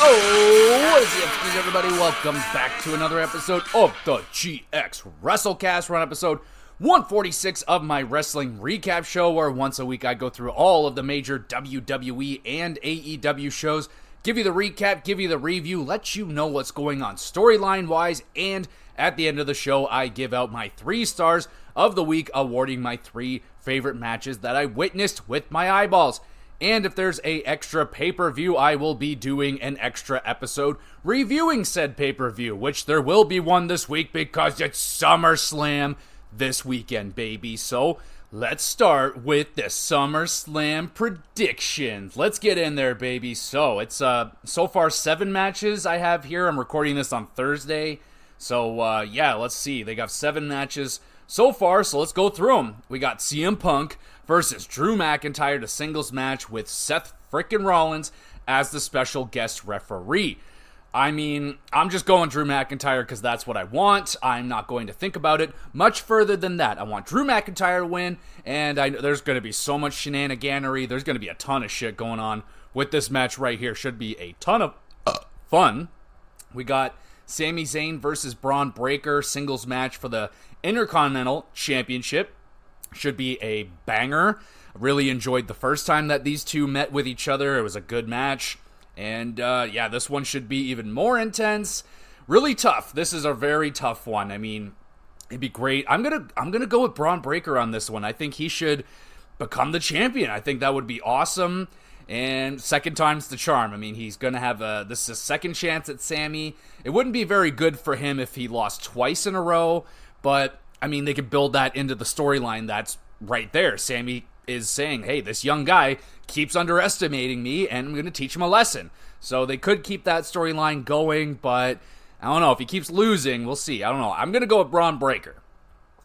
Oh, what is up, everybody? Welcome back to another episode of the GXWrestleCast. We're on episode 146 of my wrestling recap show, where once a week I go through all of the major WWE and AEW shows, give you the recap, give you the review, let you know what's going on storyline-wise, and at the end of the show, I give out my 3 stars of the week, awarding my 3 favorite matches that I witnessed with my eyeballs. And if there's a extra pay-per-view, I will be doing an extra episode reviewing said pay-per-view, which there will be one this week because it's SummerSlam this weekend, baby. So let's start with the SummerSlam predictions. Let's get in there, baby. So it's so far 7 matches I have here. I'm recording this on Thursday. So yeah, let's see. They got 7 matches so far, so let's go through them. We got CM Punk versus Drew McIntyre, a singles match with Seth frickin' Rollins as the special guest referee. I mean, I'm just going Drew McIntyre because that's what I want. I'm not going to think about it much further than that. I want Drew McIntyre to win, and there's going to be so much shenaniganery. There's going to be a ton of shit going on with this match right here. Should be a ton of fun. We got Sami Zayn versus Braun Breaker, singles match for the Intercontinental Championship. Should be a banger. Really enjoyed the first time that these two met with each other. It was a good match. And yeah, this one should be even more intense. Really tough. This is a very tough one. I mean, it'd be great. I'm gonna go with Braun Breaker on this one. I think he should become the champion. I think that would be awesome. And second time's the charm. I mean, he's gonna have this is a second chance at Sami. It wouldn't be very good for him if he lost twice in a row, but I mean, they could build that into the storyline that's right there. Sami is saying, hey, this young guy keeps underestimating me, and I'm going to teach him a lesson. So they could keep that storyline going, but I don't know. If he keeps losing, we'll see. I don't know. I'm going to go with Braun Breaker.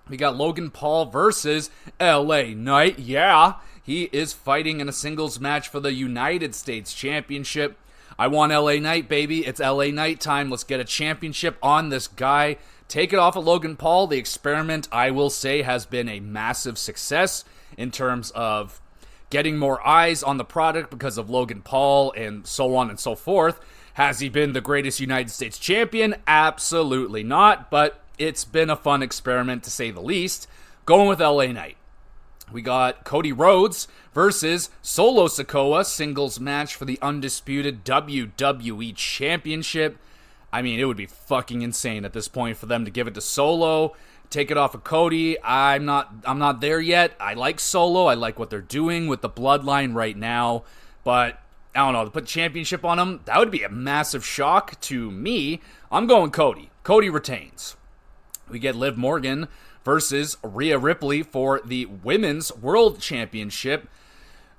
We got Logan Paul versus LA Knight. Yeah, he is fighting in a singles match for the United States Championship. I want LA Knight, baby. It's LA Knight time. Let's get a championship on this guy. Take it off of Logan Paul. The experiment, I will say, has been a massive success in terms of getting more eyes on the product because of Logan Paul and so on and so forth. Has he been the greatest United States champion? Absolutely not, but it's been a fun experiment to say the least. Going with LA Knight. We got Cody Rhodes versus Solo Sikoa, singles match for the undisputed WWE Championship. I mean, it would be fucking insane at this point for them to give it to Solo, take it off of Cody. I'm not there yet. I like Solo. I like what they're doing with the bloodline right now, but I don't know, to put championship on him, that would be a massive shock to me. I'm going Cody. Cody retains. We get Liv Morgan versus Rhea Ripley for the Women's World Championship.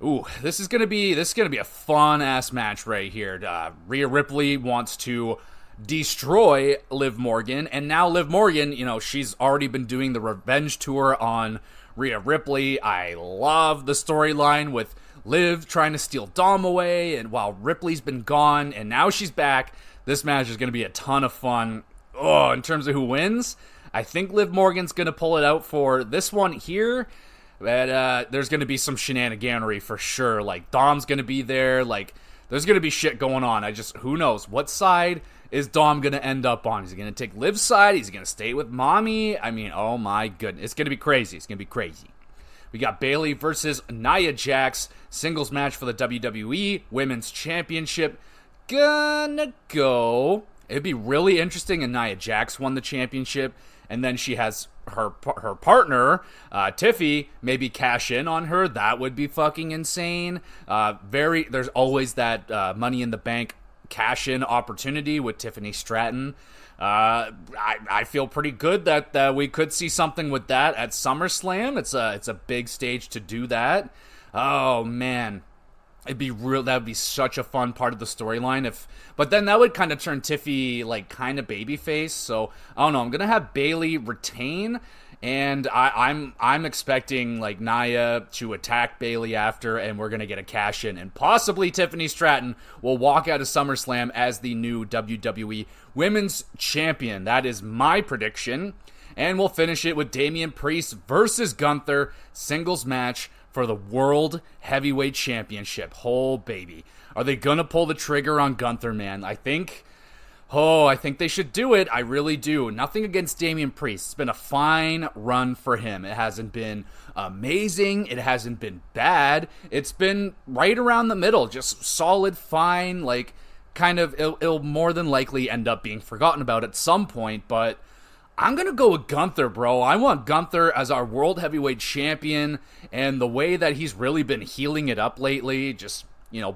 Ooh, this is gonna be a fun ass match right here. Rhea Ripley wants to destroy Liv Morgan, and now Liv Morgan, you know, she's already been doing the revenge tour on Rhea Ripley. I love the storyline with Liv trying to steal Dom away, and while Ripley's been gone, and now she's back, this match is going to be a ton of fun. Oh, in terms of who wins, I think Liv Morgan's going to pull it out for this one here, but there's going to be some shenaniganery for sure. Like, Dom's going to be there, like, there's going to be shit going on. Who knows? What side is Dom going to end up on? Is he going to take Liv's side? Is he going to stay with Mommy? I mean, oh my goodness. It's going to be crazy. It's going to be crazy. We got Bayley versus Nia Jax, singles match for the WWE Women's Championship. Gonna go. It'd be really interesting if Nia Jax won the championship, and then she has her partner, Tiffy, maybe cash in on her. That would be fucking insane. There's always that Money in the Bank cash-in opportunity with Tiffany Stratton. I feel pretty good that we could see something with that at SummerSlam. It's a big stage to do that. Oh man, that would be such a fun part of the storyline. But then that would kind of turn Tiffy like kind of babyface. So I don't know. I'm gonna have Bayley retain. And I'm expecting like Nia to attack Bayley after, and we're gonna get a cash in, and possibly Tiffany Stratton will walk out of SummerSlam as the new WWE Women's Champion. That is my prediction, and we'll finish it with Damian Priest versus Gunther, singles match for the World Heavyweight Championship. Oh, baby. Are they going to pull the trigger on Gunther, man? I think they should do it. I really do. Nothing against Damian Priest. It's been a fine run for him. It hasn't been amazing. It hasn't been bad. It's been right around the middle. Just solid, fine, like, kind of, it'll more than likely end up being forgotten about at some point, but I'm going to go with Gunther, bro. I want Gunther as our World Heavyweight Champion, and the way that he's really been healing it up lately, just,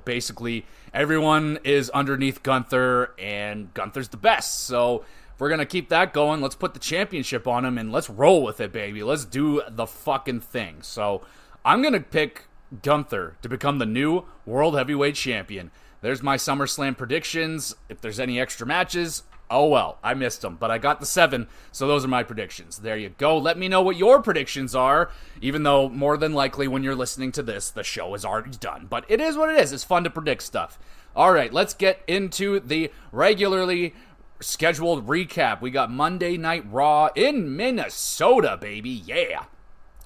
basically everyone is underneath Gunther, and Gunther's the best. So if we're going to keep that going, let's put the championship on him, and let's roll with it, baby. Let's do the fucking thing. So I'm going to pick Gunther to become the new World Heavyweight Champion. There's my SummerSlam predictions. If there's any extra matches, oh well, I missed them. But I got the 7, so those are my predictions. There you go. Let me know what your predictions are, even though more than likely when you're listening to this, the show is already done. But it is what it is. It's fun to predict stuff. All right, let's get into the regularly scheduled recap. We got Monday Night Raw in Minnesota, baby. Yeah.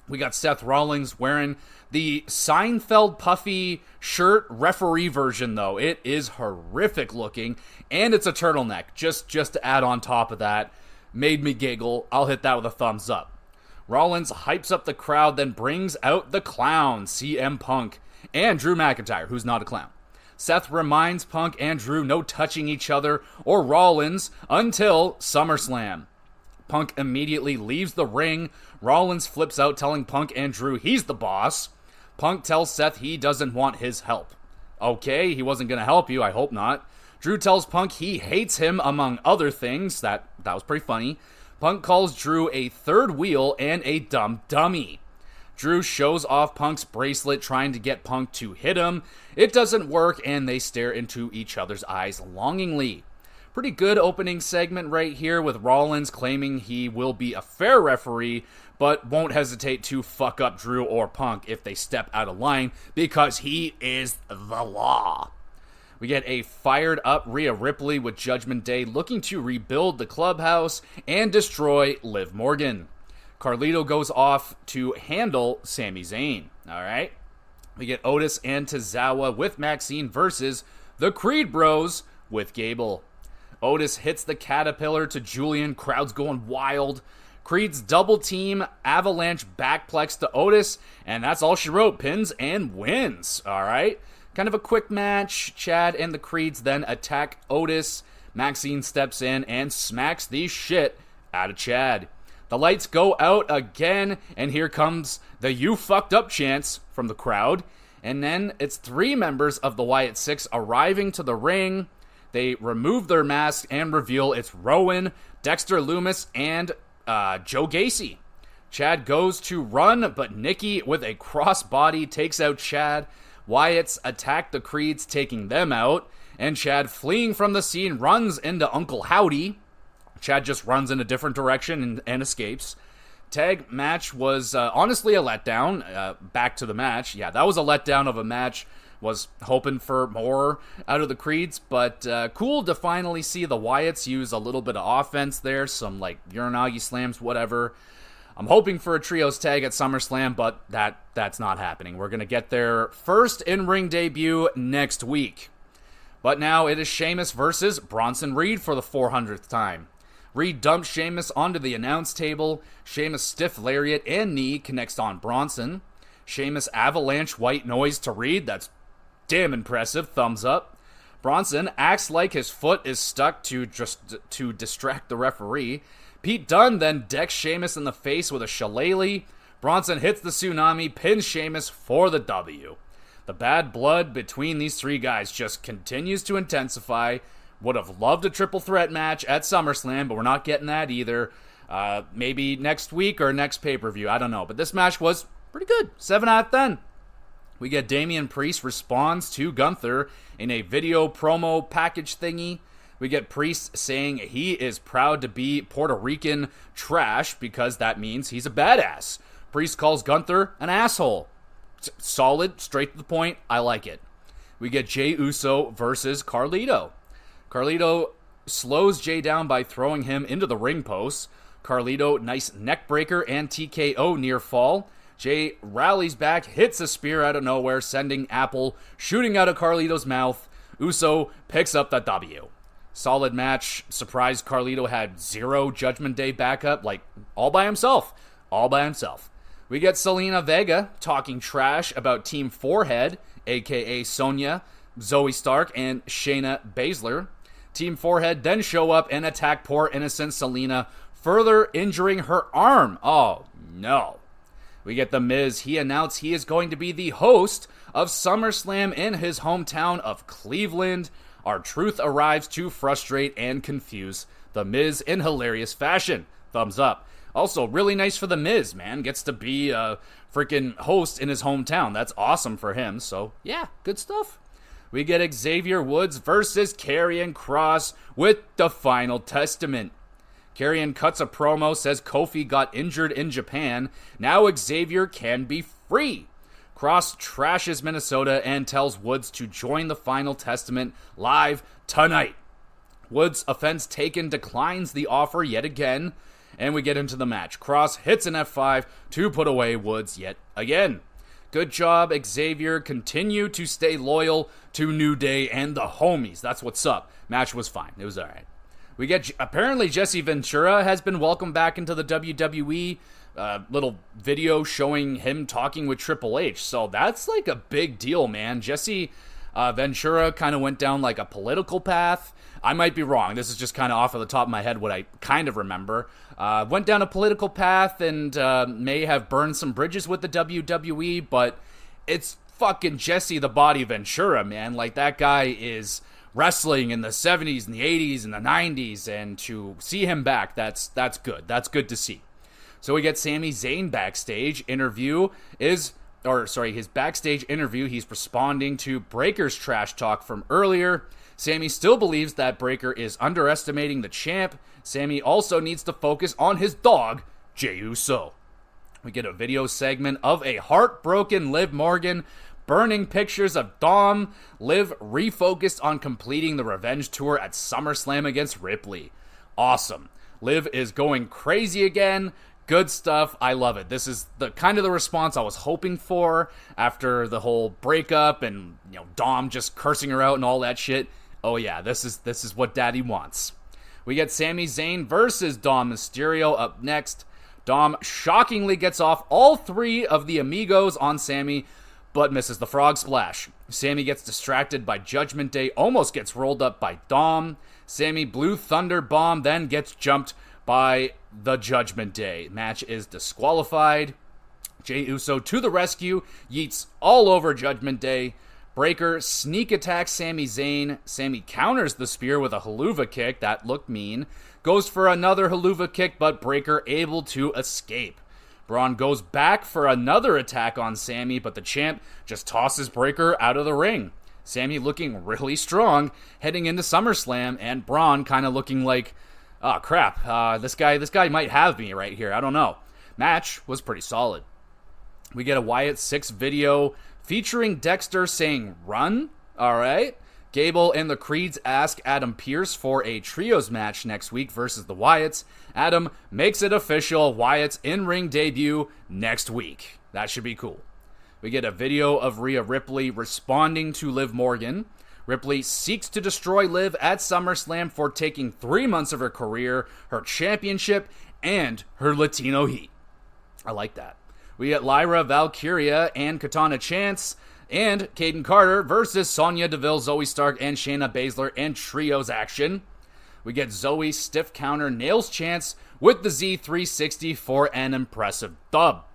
We got Seth Rollins wearing the Seinfeld puffy shirt, referee version, though. It is horrific looking, and it's a turtleneck. Just to add on top of that, made me giggle. I'll hit that with a thumbs up. Rollins hypes up the crowd, then brings out the clown, CM Punk, and Drew McIntyre, who's not a clown. Seth reminds Punk and Drew no touching each other or Rollins until SummerSlam. Punk immediately leaves the ring. Rollins flips out, telling Punk and Drew he's the boss. Punk tells Seth he doesn't want his help. Okay, he wasn't going to help you, I hope not. Drew tells Punk he hates him, among other things. That was pretty funny. Punk calls Drew a third wheel and a dumb dummy. Drew shows off Punk's bracelet, trying to get Punk to hit him. It doesn't work, and they stare into each other's eyes longingly. Pretty good opening segment right here, with Rollins claiming he will be a fair referee, but won't hesitate to fuck up Drew or Punk if they step out of line, because he is the law. We get a fired up Rhea Ripley with Judgment Day looking to rebuild the clubhouse and destroy Liv Morgan. Carlito goes off to handle Sami Zayn. All right. We get Otis and Tozawa with Maxine versus the Creed Bros with Gable. Otis hits the caterpillar to Julian. Crowd's going wild. Creed's double team avalanche backplex to Otis, and that's all she wrote. Pins and wins. All right. Kind of a quick match. Chad and the Creeds then attack Otis. Maxine steps in and smacks the shit out of Chad. The lights go out again, and here comes the "you fucked up" chants from the crowd. And then it's 3 members of the Wyatt Six arriving to the ring. They remove their masks and reveal it's Rowan, Dexter Lumis, and Joe Gacy. Chad goes to run, but Nikki with a crossbody takes out Chad. Wyatt's attack the Creeds, taking them out. And Chad, fleeing from the scene, runs into Uncle Howdy. Chad just runs in a different direction and escapes. Tag match was honestly a letdown. Back to the match. Yeah, that was a letdown of a match. Was hoping for more out of the Creeds, but cool to finally see the Wyatts use a little bit of offense there. Some like Uranagi slams, whatever. I'm hoping for a trios tag at SummerSlam, but that's not happening. We're going to get their first in-ring debut next week. But now it is Sheamus versus Bronson Reed for the 400th time. Reed dumps Sheamus onto the announce table. Sheamus' stiff lariat and knee connects on Bronson. Sheamus avalanche white noise to Reed. That's damn impressive. Thumbs up. Bronson acts like his foot is stuck to distract the referee. Pete Dunne then decks Sheamus in the face with a shillelagh. Bronson hits the tsunami, pins Sheamus for the W. The bad blood between these 3 guys just continues to intensify. Would have loved a triple threat match at SummerSlam, but we're not getting that either. Maybe next week or next pay-per-view. I don't know. But this match was pretty good. 7 out of 10. We get Damian Priest responds to Gunther in a video promo package thingy. We get Priest saying he is proud to be Puerto Rican trash because that means he's a badass. Priest calls Gunther an asshole. Solid, straight to the point. I like it. We get Jey Uso versus Carlito. Carlito slows Jey down by throwing him into the ring post. Carlito, nice neck breaker and TKO near fall. Jay rallies back, hits a spear out of nowhere, sending Apple shooting out of Carlito's mouth. Uso picks up the W. Solid match. Surprised Carlito had 0 Judgment Day backup, like all by himself. We get Selena Vega talking trash about Team Forehead, aka Sonya, Zoe Stark, and Shayna Baszler. Team Forehead then show up and attack poor innocent Selena, further injuring her arm. Oh no. We get The Miz. He announced he is going to be the host of SummerSlam in his hometown of Cleveland. R-Truth arrives to frustrate and confuse The Miz in hilarious fashion. Thumbs up. Also, really nice for The Miz, man. Gets to be a freaking host in his hometown. That's awesome for him. So, yeah, good stuff. We get Xavier Woods versus Karrion Kross with the Final Testament. Karrion cuts a promo, says Kofi got injured in Japan. Now Xavier can be free. Kross trashes Minnesota and tells Woods to join the Final Testament live tonight. Woods, offense taken, declines the offer yet again. And we get into the match. Kross hits an F5 to put away Woods yet again. Good job, Xavier. Continue to stay loyal to New Day and the homies. That's what's up. Match was fine. It was alright. We get, apparently Jesse Ventura has been welcomed back into the WWE. Little video showing him talking with Triple H. So that's like a big deal, man. Jesse Ventura kind of went down like a political path. I might be wrong. This is just kind of off of the top of my head what I kind of remember. Went down a political path and may have burned some bridges with the WWE, but it's fucking Jesse the Body Ventura, man. Like, that guy is wrestling in the 70s and the 80s and the 90s, and to see him back, that's good. That's good to see. So we get Sami Zayn backstage interview his backstage interview, he's responding to Breaker's trash talk from earlier. Sami still believes that Breaker is underestimating the champ. Sami also needs to focus on his dog, Jey Uso. We get a video segment of a heartbroken Liv Morgan burning pictures of Dom. Liv refocused on completing the revenge tour at SummerSlam against Ripley. Awesome. Liv is going crazy again. Good stuff. I love it. This is the kind of the response I was hoping for after the whole breakup and, Dom just cursing her out and all that shit. Oh yeah, this is what Daddy wants. We get Sami Zayn versus Dom Mysterio up next. Dom shockingly gets off all 3 of the amigos on Sami, but misses the frog splash. Sami gets distracted by Judgment Day, almost gets rolled up by Dom. Sami Blue Thunder Bomb, then gets jumped by the Judgment Day. Match is disqualified. Jey Uso to the rescue, yeets all over Judgment Day. Breaker sneak attacks Sami Zayn. Sami counters the spear with a haluva kick. That looked mean. Goes for another haluva kick, but Breaker able to escape. Braun goes back for another attack on Sami, but the champ just tosses Breaker out of the ring. Sami looking really strong heading into SummerSlam, and Braun kind of looking like, oh crap, this guy might have me right here. I don't know. Match was pretty solid. We get a Wyatt 6 video featuring Dexter saying run. Alright. Gable and the Creeds ask Adam Pearce for a trios match next week versus the Wyatts. Adam makes it official. Wyatt's in-ring debut next week. That should be cool. We get a video of Rhea Ripley responding to Liv Morgan. Ripley seeks to destroy Liv at SummerSlam for taking 3 months of her career, her championship, and her Latino heat. I like that. We get Lyra Valkyria and Katana Chance and Caden Carter versus Sonya Deville, Zoe Stark, and Shayna Baszler and trios action. We get Zoe stiff counter nails Chance with the Z360 for an impressive dub.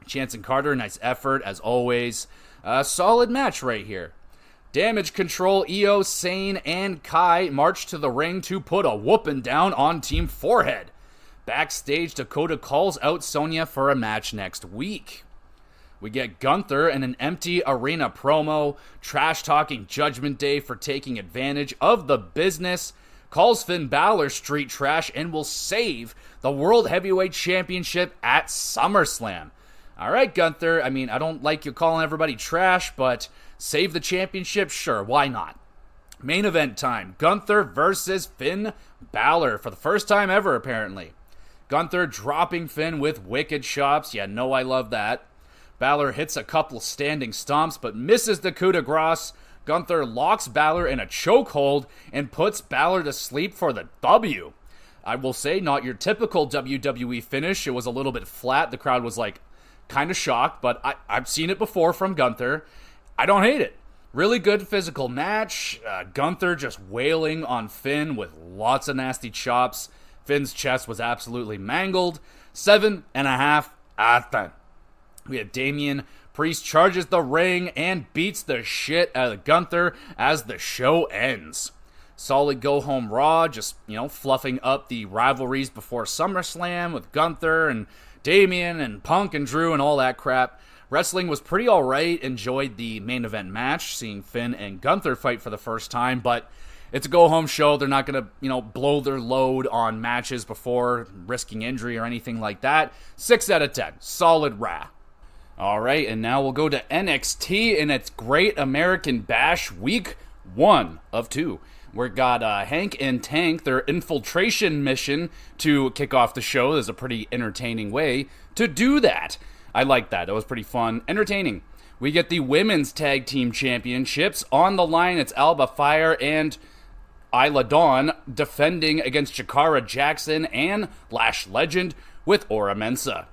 Chance and Carter, nice effort as always. A solid match right here. Damage Control, Io, Sane, and Kai march to the ring to put a whooping down on Team Forehead. Backstage, Dakota calls out Sonya for a match next week. We get Gunther in an empty arena promo, trash-talking Judgment Day for taking advantage of the business, calls Finn Balor street trash, and will save the World Heavyweight Championship at SummerSlam. Alright, Gunther, I mean, I don't like you calling everybody trash, but save the championship? Sure, why not? Main event time, Gunther versus Finn Balor, for the first time ever, apparently. Gunther dropping Finn with wicked chops. Yeah, no, I love that. Balor hits a couple standing stomps, but misses the coup de grace. Gunther locks Balor in a chokehold and puts Balor to sleep for the W. I will say, not your typical WWE finish. It was a little bit flat. The crowd was like kind of shocked, but I've seen it before from Gunther. I don't hate it. Really good physical match. Gunther just wailing on Finn with lots of nasty chops. Finn's chest was absolutely mangled. 7.5 out of 10. We have Damian Priest charges the ring and beats the shit out of Gunther as the show ends. Solid go-home Raw, just, fluffing up the rivalries before SummerSlam with Gunther and Damian and Punk and Drew and all that crap. Wrestling was pretty alright. Enjoyed the main event match, seeing Finn and Gunther fight for the first time, but it's a go-home show. They're not going to, blow their load on matches before risking injury or anything like that. 6 out of 10. Solid Raw. Alright, and now we'll go to NXT in its Great American Bash Week 1 of 2. We've got Hank and Tank, their infiltration mission to kick off the show. There's a pretty entertaining way to do that. I like that. That was pretty fun. Entertaining. We get the Women's Tag Team Championships. On the line, it's Alba Fire and Isla Dawn defending against Jakara Jackson and Lash Legend with Ora Mensa.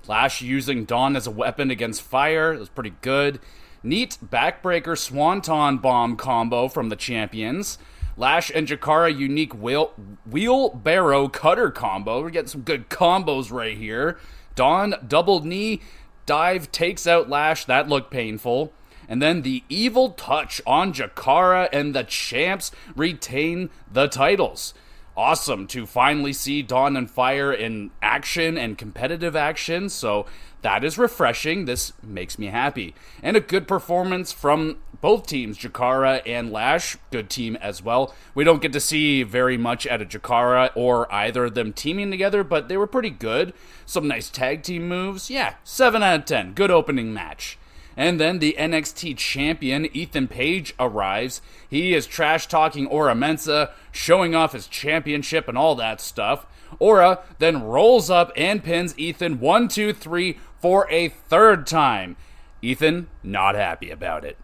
Lash using Dawn as a weapon against Fire. It was pretty good. Neat backbreaker swanton bomb combo from the champions. Lash and Jakara unique wheelbarrow cutter combo. We're getting some good combos right here. Dawn double knee dive takes out Lash. That looked painful. And then the evil touch on Jakara, and the champs retain the titles. Awesome to finally see Dawn and Fire in action and competitive action, so that is refreshing. This makes me happy. And a good performance from both teams, Jakara and Lash. Good team as well. We don't get to see very much out of Jakara or either of them teaming together, but they were pretty good. Some nice tag team moves. Yeah, 7 out of 10. Good opening match. And then the NXT champion, Ethan Page, arrives. He is trash-talking Ora Mensa, showing off his championship and all that stuff. Ora then rolls up and pins Ethan 1, 2, 3 for a third time. Ethan, not happy about it.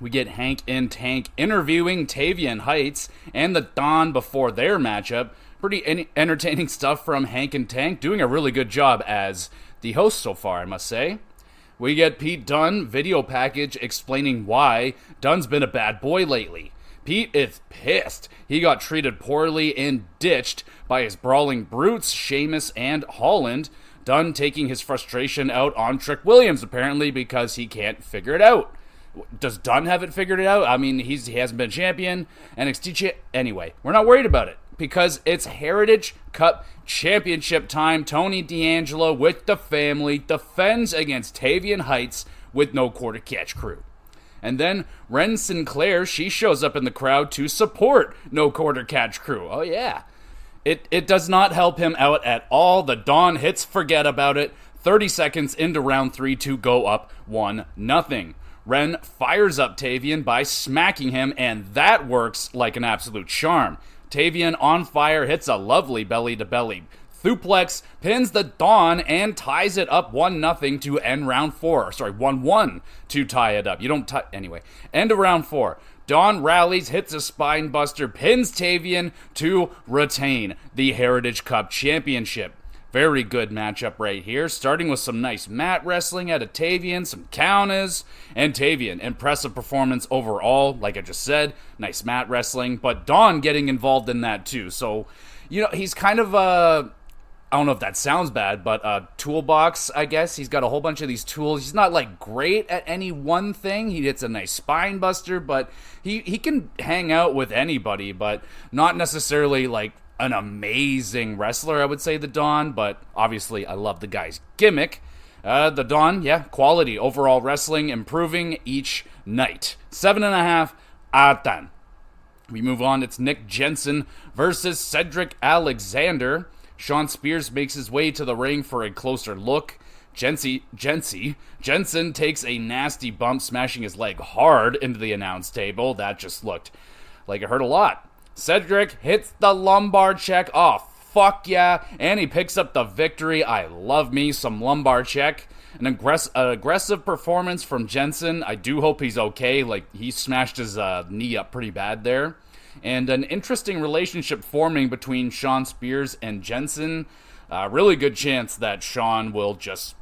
We get Hank and Tank interviewing Tavian Heights and the Dawn before their matchup. Pretty entertaining stuff from Hank and Tank, doing a really good job as the host so far, I must say. We get Pete Dunne video package explaining why Dunne's been a bad boy lately. Pete is pissed. He got treated poorly and ditched by his brawling brutes, Sheamus and Holland. Dunne taking his frustration out on Trick Williams, apparently, because he can't figure it out. Does Dunne have it figured out? I mean, he hasn't been champion. Anyway, we're not worried about it, because it's Heritage Cup Championship time. Tony D'Angelo with the family defends against Tavian Heights with no quarter catch crew. And then Ren Sinclair, she shows up in the crowd to support no quarter catch crew. Oh yeah. It does not help him out at all. The Dawn hits forget about it. 30 seconds into round 3 to go up 1-0. Ren fires up Tavian by smacking him, and that works like an absolute charm. Tavian on fire hits a lovely belly-to-belly suplex, pins the Dawn, and ties it up 1-0 to end round 4. 1-1 to tie it up. Anyway, end of round 4. Dawn rallies, hits a spine buster, pins Tavian to retain the Heritage Cup Championship. Very good matchup right here, starting with some nice mat wrestling out of Tavian, some counters, and Tavian, impressive performance overall, like I just said, nice mat wrestling, but Dawn getting involved in that too, so, he's kind of I don't know if that sounds bad, but toolbox, I guess. He's got a whole bunch of these tools. He's not, great at any one thing. He hits a nice spine buster, but he can hang out with anybody, but not necessarily, an amazing wrestler, I would say, the Dawn, but obviously I love the guy's gimmick. The Dawn, yeah, quality. Overall wrestling improving each night. 7.5 out of 10. We move on. It's Nick Jensen versus Cedric Alexander. Sean Spears makes his way to the ring for a closer look. Jensen takes a nasty bump, smashing his leg hard into the announce table. That just looked like it hurt a lot. Cedric hits the lumbar check. Oh, fuck yeah. And he picks up the victory. I love me some lumbar check. An aggressive performance from Jensen. I do hope he's okay. Like, he smashed his knee up pretty bad there. And an interesting relationship forming between Shawn Spears and Jensen. Really good chance that Shawn will just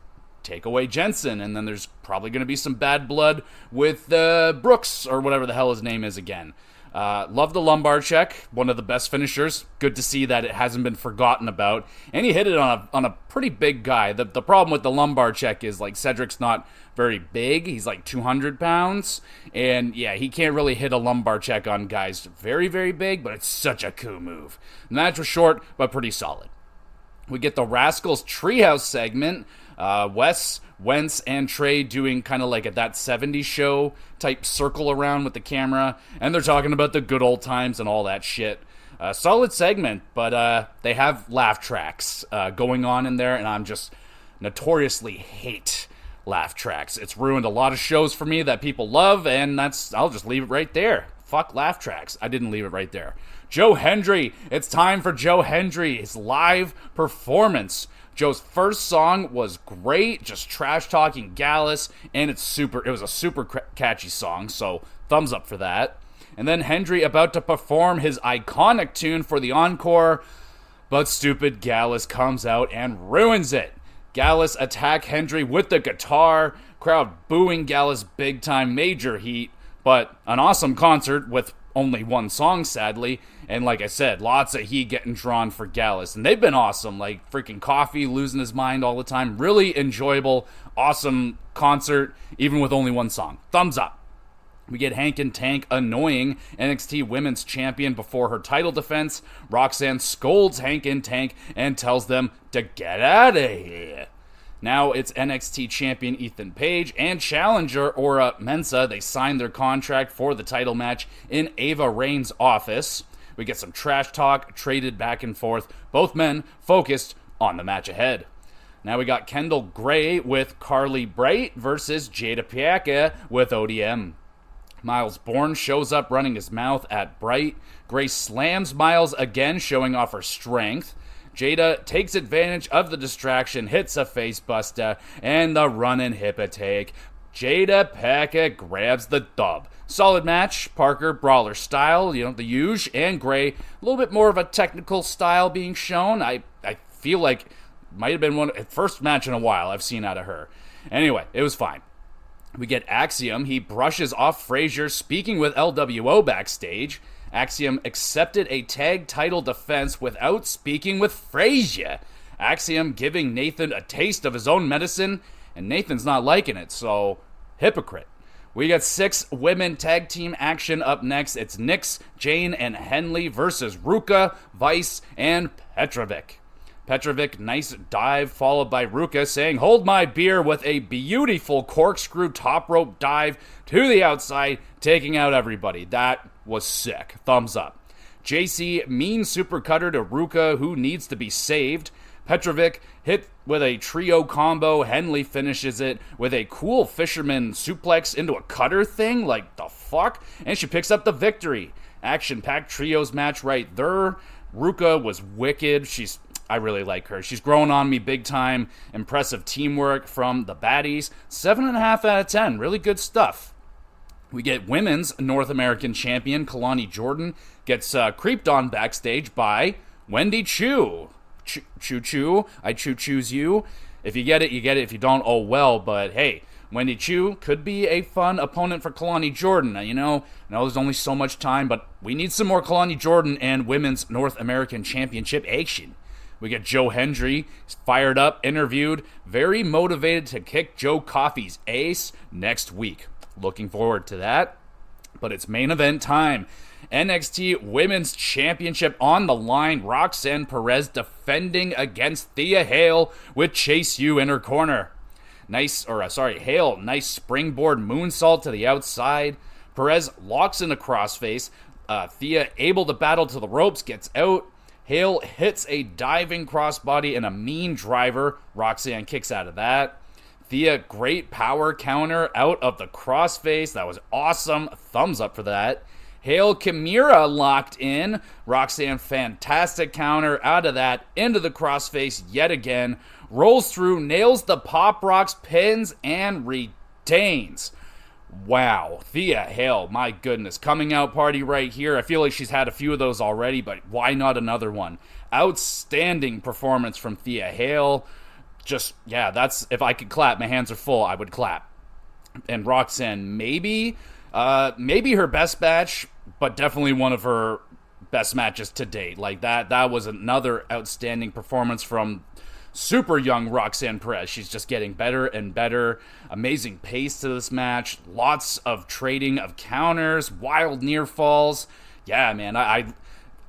take away Jensen, and then there's probably going to be some bad blood with Brooks, or whatever the hell his name is again. Love the lumbar check, one of the best finishers. Good to see that it hasn't been forgotten about. And he hit it on a pretty big guy. The problem with the lumbar check is, like, Cedric's not very big. He's like 200 pounds. And yeah, he can't really hit a lumbar check on guys very, very big, but it's such a cool move. The match was short, but pretty solid. We get the Rascals Treehouse segment. Wes, Wentz, and Trey doing kind of like a That 70s Show type circle around with the camera, and they're talking about the good old times and all that shit. Solid segment, but they have laugh tracks going on in there, and I'm just notoriously hate laugh tracks. It's ruined a lot of shows for me that people love, and I'll just leave it right there. Fuck laugh tracks. I didn't leave it right there. Joe Hendry. It's time for Joe Hendry. His live performance. Joe's first song was great, just trash-talking Gallus, and it was a super catchy song, so thumbs up for that. And then Hendry about to perform his iconic tune for the encore, but stupid Gallus comes out and ruins it. Gallus attack Hendry with the guitar, crowd booing Gallus big time, major heat, but an awesome concert with only one song, sadly. And like I said, lots of heat getting drawn for Gallus. And they've been awesome. Like freaking Coffee losing his mind all the time. Really enjoyable, awesome concert, even with only one song. Thumbs up. We get Hank and Tank annoying NXT Women's Champion before her title defense. Roxanne scolds Hank and Tank and tells them to get out of here. Now it's NXT Champion Ethan Page and challenger Ora Mensah. They signed their contract for the title match in Ava Rain's office. We get some trash talk traded back and forth. Both men focused on the match ahead. Now we got Kendall Gray with Carly Bright versus Jada Piaca with ODM. Miles Bourne shows up running his mouth at Bright. Gray slams Miles again, showing off her strength. Jada takes advantage of the distraction, hits a facebuster, and the running hip attack. Jada Piaca grabs the dub. Solid match, Parker brawler style, the huge, and Gray, a little bit more of a technical style being shown. I feel like it might have been first match in a while I've seen out of her. Anyway, it was fine. We get Axiom. He brushes off Frazier, speaking with LWO backstage. Axiom accepted a tag title defense without speaking with Frazier. Axiom giving Nathan a taste of his own medicine, and Nathan's not liking it, so hypocrite. We got 6 women tag team action up next. It's Nyx, Jane, and Henley versus Ruka, Vice, and Petrovic. Petrovic, nice dive, followed by Ruka saying, "Hold my beer," with a beautiful corkscrew top rope dive to the outside, taking out everybody. That was sick. Thumbs up. JC, mean super cutter to Ruka, who needs to be saved. Petrovic hit with a trio combo. Henley finishes it with a cool fisherman suplex into a cutter thing. Like, the fuck? And she picks up the victory. Action-packed trios match right there. Ruka was wicked. I really like her. She's grown on me big time. Impressive teamwork from the baddies. 7.5 out of 10. Really good stuff. We get women's North American champion Kalani Jordan gets creeped on backstage by Wendy Choo. Choo-choo. I choo-choose you. If you get it, you get it. If you don't, oh well. But hey, Wendy Choo could be a fun opponent for Kalani Jordan. I know there's only so much time, but we need some more Kalani Jordan and women's North American championship action. We get Joe Hendry, fired up, interviewed, very motivated to kick Joe Coffey's ace next week. Looking forward to that. But it's main event time. NXT Women's Championship on the line. Roxanne Perez defending against Thea Hale with Chase U in her corner. Hale, nice springboard moonsault to the outside. Perez locks in a crossface. Thea able to battle to the ropes, gets out. Hale hits a diving crossbody and a mean driver. Roxanne kicks out of that. Thea, great power counter out of the crossface. That was awesome. Thumbs up for that. Hale Chimera locked in. Roxanne, fantastic counter out of that. Into the crossface yet again. rolls through, nails the Pop Rocks, pins, and retains. Wow, Thea Hale, my goodness, coming out party right here. I feel like she's had a few of those already, but why not another one? Outstanding performance from Thea Hale. Just, yeah, that's, if I could clap, my hands are full, I would clap. And Roxanne, maybe her best match, but definitely one of her best matches to date. Like, that was another outstanding performance from super young Roxanne Perez. She's just getting better and better. Amazing pace to this match. Lots of trading of counters, wild near falls. Yeah, man,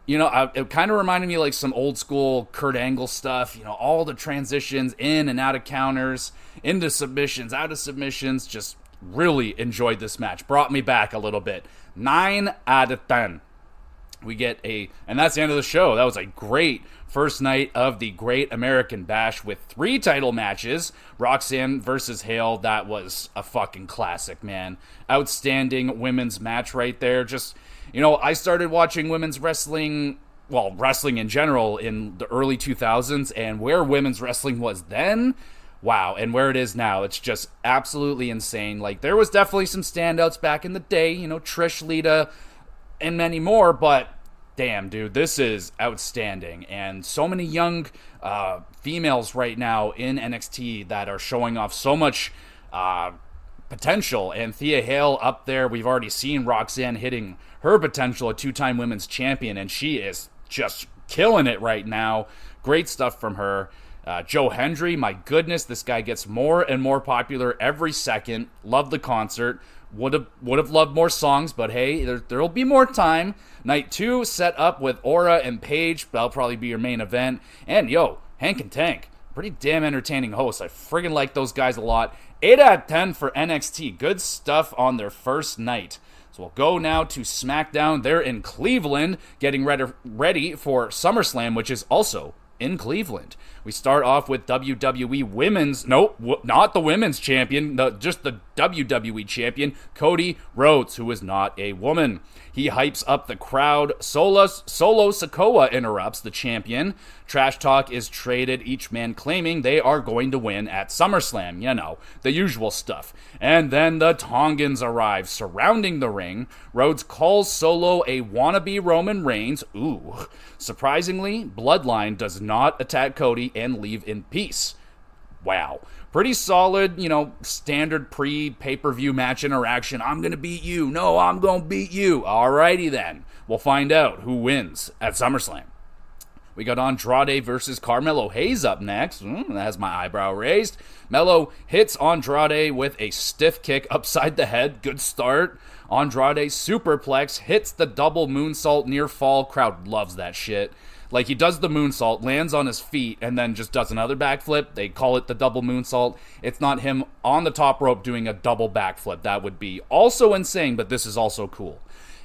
it kind of reminded me like some old school Kurt Angle stuff. All the transitions in and out of counters, into submissions, out of submissions. Just really enjoyed this match. Brought me back a little bit. 9 out of 10. We get and that's the end of the show. That was a great first night of the Great American Bash with 3 title matches. Roxanne versus Hale, that was a fucking classic, man. Outstanding women's match right there. Just, I started watching women's wrestling, well, wrestling in general in the early 2000s, and where women's wrestling was then, wow, and where it is now, it's just absolutely insane. Like, there was definitely some standouts back in the day, Trish, Lita, and many more, but damn, dude, this is outstanding. And so many young females right now in NXT that are showing off so much potential. And Thea Hale up there, we've already seen Roxanne hitting her potential, a 2-time women's champion, and she is just killing it right now. Great stuff from her. Joe Hendry, my goodness, this guy gets more and more popular every second. Love the concert. Would have loved more songs, but hey, there'll be more time. Night 2 set up with Aura and Paige. That'll probably be your main event. And Hank and Tank, pretty damn entertaining hosts. I friggin' like those guys a lot. 8 out of 10 for NXT. Good stuff on their first night. So we'll go now to SmackDown. They're in Cleveland, getting ready for SummerSlam, which is also in Cleveland. We start off with WWE Women's, not the Women's Champion, just the WWE Champion, Cody Rhodes, who is not a woman. He hypes up the crowd. Solo Sikoa interrupts the champion. Trash talk is traded, each man claiming they are going to win at SummerSlam. The usual stuff. And then the Tongans arrive, surrounding the ring. Rhodes calls Solo a wannabe Roman Reigns. Ooh. Surprisingly, Bloodline does not attack Cody and leave in peace. Wow. Pretty solid, standard pre-pay-per-view match interaction. I'm going to beat you. No, I'm going to beat you. Alrighty then. We'll find out who wins at SummerSlam. We got Andrade versus Carmelo Hayes up next. That has my eyebrow raised. Melo hits Andrade with a stiff kick upside the head. Good start. Andrade superplex, hits the double moonsault near fall. Crowd loves that shit. Like, he does the moonsault, lands on his feet, and then just does another backflip. They call it the double moonsault. It's not him on the top rope doing a double backflip. That would be also insane, but this is also cool.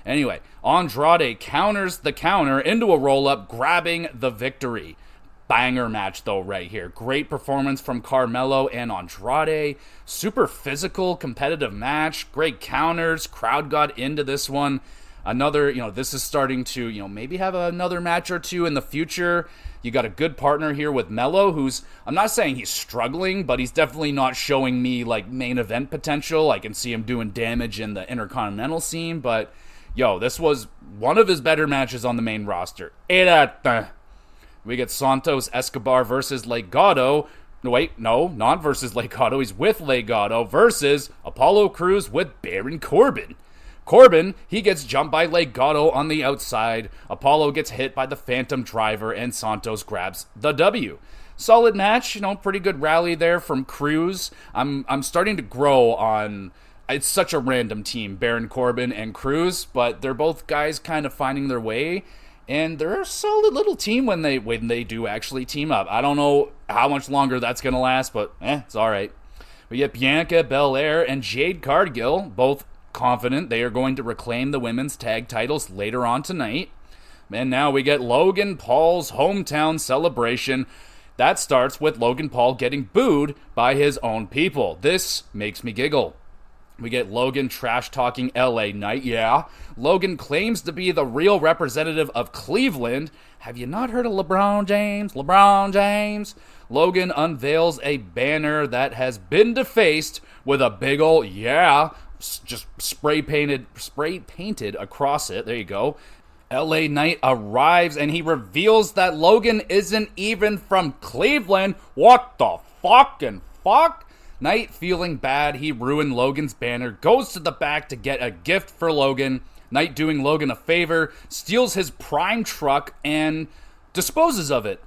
Anyway, Andrade counters the counter into a roll-up, grabbing the victory. Banger match, though, right here. Great performance from Carmelo and Andrade. Super physical, competitive match. Great counters. Crowd got into this one. Another, this is starting to, maybe have another match or two in the future. You got a good partner here with Melo, who's, I'm not saying he's struggling, but he's definitely not showing me, like, main event potential. I can see him doing damage in the Intercontinental scene, but, this was one of his better matches on the main roster. 8 out of 10. We get Santos Escobar versus Legado. Wait, no, not versus Legado. He's with Legado versus Apollo Crews with Baron Corbin. Corbin, he gets jumped by Legado on the outside. Apollo gets hit by the Phantom Driver, and Santos grabs the W. Solid match, pretty good rally there from Crews. I'm starting to grow on. It's such a random team, Baron Corbin and Crews, but they're both guys kind of finding their way, and they're a solid little team when they do actually team up. I don't know how much longer that's gonna last, but it's all right. We get Bianca Belair and Jade Cargill, both confident they are going to reclaim the women's tag titles later on tonight. And now we get Logan Paul's hometown celebration. That starts with Logan Paul getting booed by his own people. This makes me giggle. We get Logan trash-talking LA Knight, yeah. Logan claims to be the real representative of Cleveland. Have you not heard of LeBron James? LeBron James? Logan unveils a banner that has been defaced with a big ol' yeah, just spray painted across it. There you go. LA Knight arrives and he reveals that Logan isn't even from Cleveland. What the fucking fuck? Knight, feeling bad he ruined Logan's banner, goes to the back to get a gift for Logan. Knight, doing Logan a favor, steals his prime truck and disposes of it.